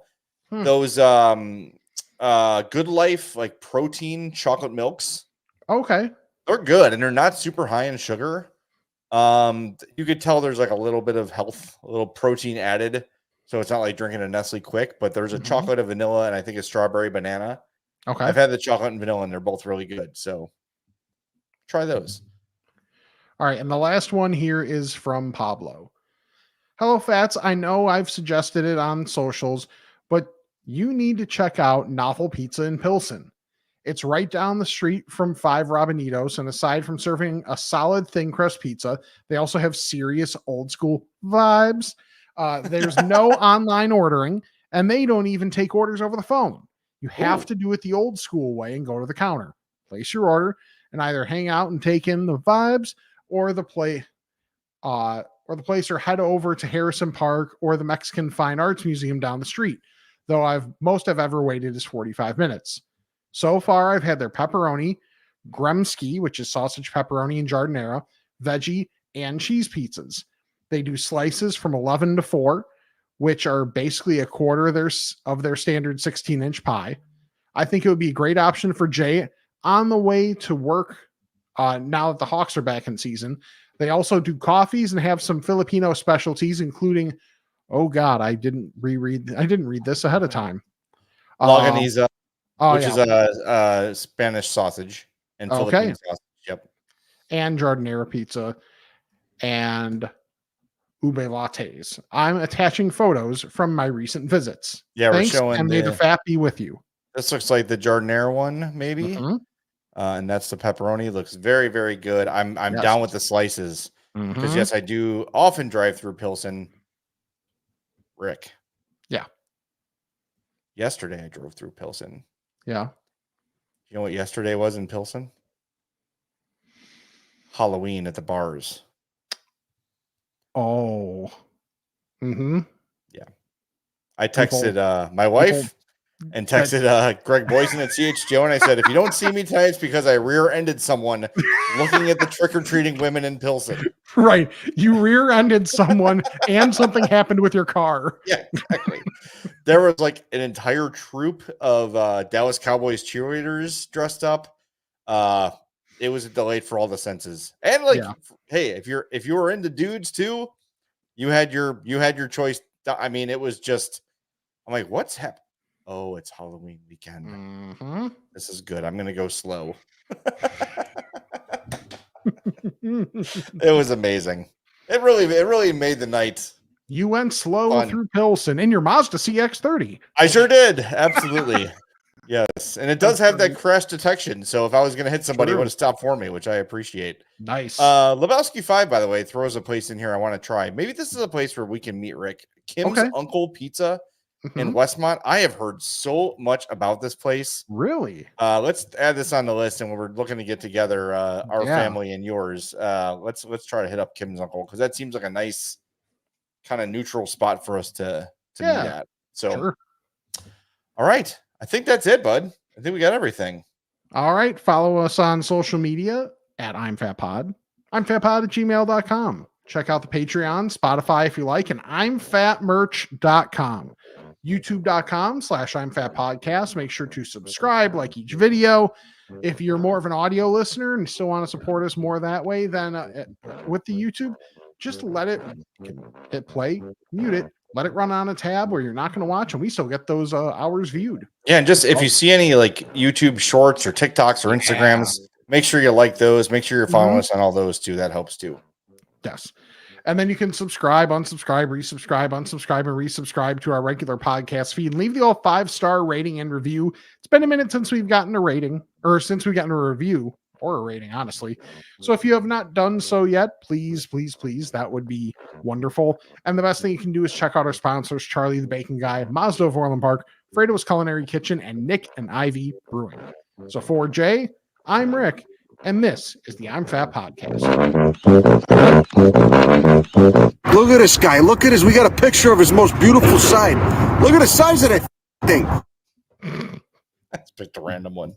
Speaker 5: Those Good Life like protein chocolate milks.
Speaker 4: Okay.
Speaker 5: They're good and they're not super high in sugar. You could tell there's like a little bit of health, a little protein added. So it's not like drinking a Nestle Quick, but there's a chocolate and vanilla and I think a strawberry banana.
Speaker 4: Okay.
Speaker 5: I've had the chocolate and vanilla and they're both really good. So try those.
Speaker 4: All right. And the last one here is from Pablo. Hello, Fats. I know I've suggested it on socials, but you need to check out Novel Pizza in Pilsen. It's right down the street from 5 Robinitos, and aside from serving a solid thin crust pizza, they also have serious old school vibes. There's no online ordering, and they don't even take orders over the phone. You have to do it the old school way and go to the counter, place your order, and either hang out and take in the vibes, or the place, or head over to Harrison Park or the Mexican Fine Arts Museum down the street. Though most I've ever waited is 45 minutes. So far, I've had their pepperoni, gremski, which is sausage, pepperoni, and giardiniera, veggie, and cheese pizzas. They do slices from 11 to 4, which are basically a quarter of their standard 16-inch pie. I think it would be a great option for Jay on the way to work now that the Hawks are back in season. They also do coffees and have some Filipino specialties, including, oh God, I didn't read this ahead of time.
Speaker 5: Longaniza, which is a Spanish sausage and Philippine sausage. Yep.
Speaker 4: And giardiniera pizza and ube lattes. I'm attaching photos from my recent visits.
Speaker 5: Yeah,
Speaker 4: Thanks,
Speaker 5: we're showing.
Speaker 4: And may the fat be with you.
Speaker 5: This looks like the giardiniera one, maybe. And that's the pepperoni. Looks very, very good. I'm down with the slices because yes, I do often drive through Pilsen. Rick.
Speaker 4: Yeah.
Speaker 5: Yesterday I drove through Pilsen.
Speaker 4: Yeah.
Speaker 5: You know what yesterday was in Pilsen? Halloween at the bars.
Speaker 4: Oh.
Speaker 5: Yeah. I texted my wife and texted Greg Boyson at CHGO, and I said, if you don't see me tonight, it's because I rear-ended someone looking at the trick-or-treating women in Pilsen.
Speaker 4: Right. You rear-ended someone and something happened with your car.
Speaker 5: Yeah, exactly. There was like an entire troop of Dallas Cowboys cheerleaders dressed up. It was a delight for all the senses. And like, hey, if you were into dudes too, you had your choice. I mean, it was just, I'm like, what's happening? Oh, it's Halloween weekend. This is good. I'm going to go slow. It was amazing. It really made the night.
Speaker 4: You went slow through Pilsen in your Mazda CX-30.
Speaker 5: I sure did. Absolutely. Yes. And it does have that crash detection. So if I was going to hit somebody, it would have stopped for me, which I appreciate.
Speaker 4: Nice.
Speaker 5: Lebowski 5, by the way, throws a place in here I want to try. Maybe this is a place where we can meet Rick. Kim's Uncle Pizza in Westmont. I have heard so much about this place.
Speaker 4: Really?
Speaker 5: Let's add this on the list, and when we're looking to get together, our family and yours, let's try to hit up Kim's Uncle, because that seems like a nice kind of neutral spot for us to meet at. So, all right, I think that's it, bud. I think we got everything.
Speaker 4: All right, follow us on social media at I'm Fat Pod. I'm fatpod@gmail.com. Check out the Patreon, Spotify if you like, and I'mFatMerch.com. YouTube.com/I'mFatPodcast. Make sure to subscribe, like each video. If you're more of an audio listener and still want to support us more that way than with the YouTube, just let it hit play, mute it, let it run on a tab where you're not going to watch, and we still get those hours viewed.
Speaker 5: Yeah, and just if you see any like YouTube shorts or TikToks or Instagrams, make sure you like those. Make sure you're following us on all those too. That helps too.
Speaker 4: Yes. And then you can subscribe, unsubscribe, resubscribe, unsubscribe, and resubscribe to our regular podcast feed. And leave the old 5-star rating and review. It's been a minute since we've gotten a rating, or since we've gotten a review or a rating, honestly. So if you have not done so yet, please, please, please, that would be wonderful. And the best thing you can do is check out our sponsors, Charlie the Bacon Guy, Mazda of Orland Park, Fredo's Culinary Kitchen, and Nick and Ivy Brewing. So for Jay, I'm Rick, and this is the I'm Fat Podcast.
Speaker 11: Look at this guy. Look at his. We got a picture of his most beautiful side. Look at the size of that thing.
Speaker 5: That's picked a random one.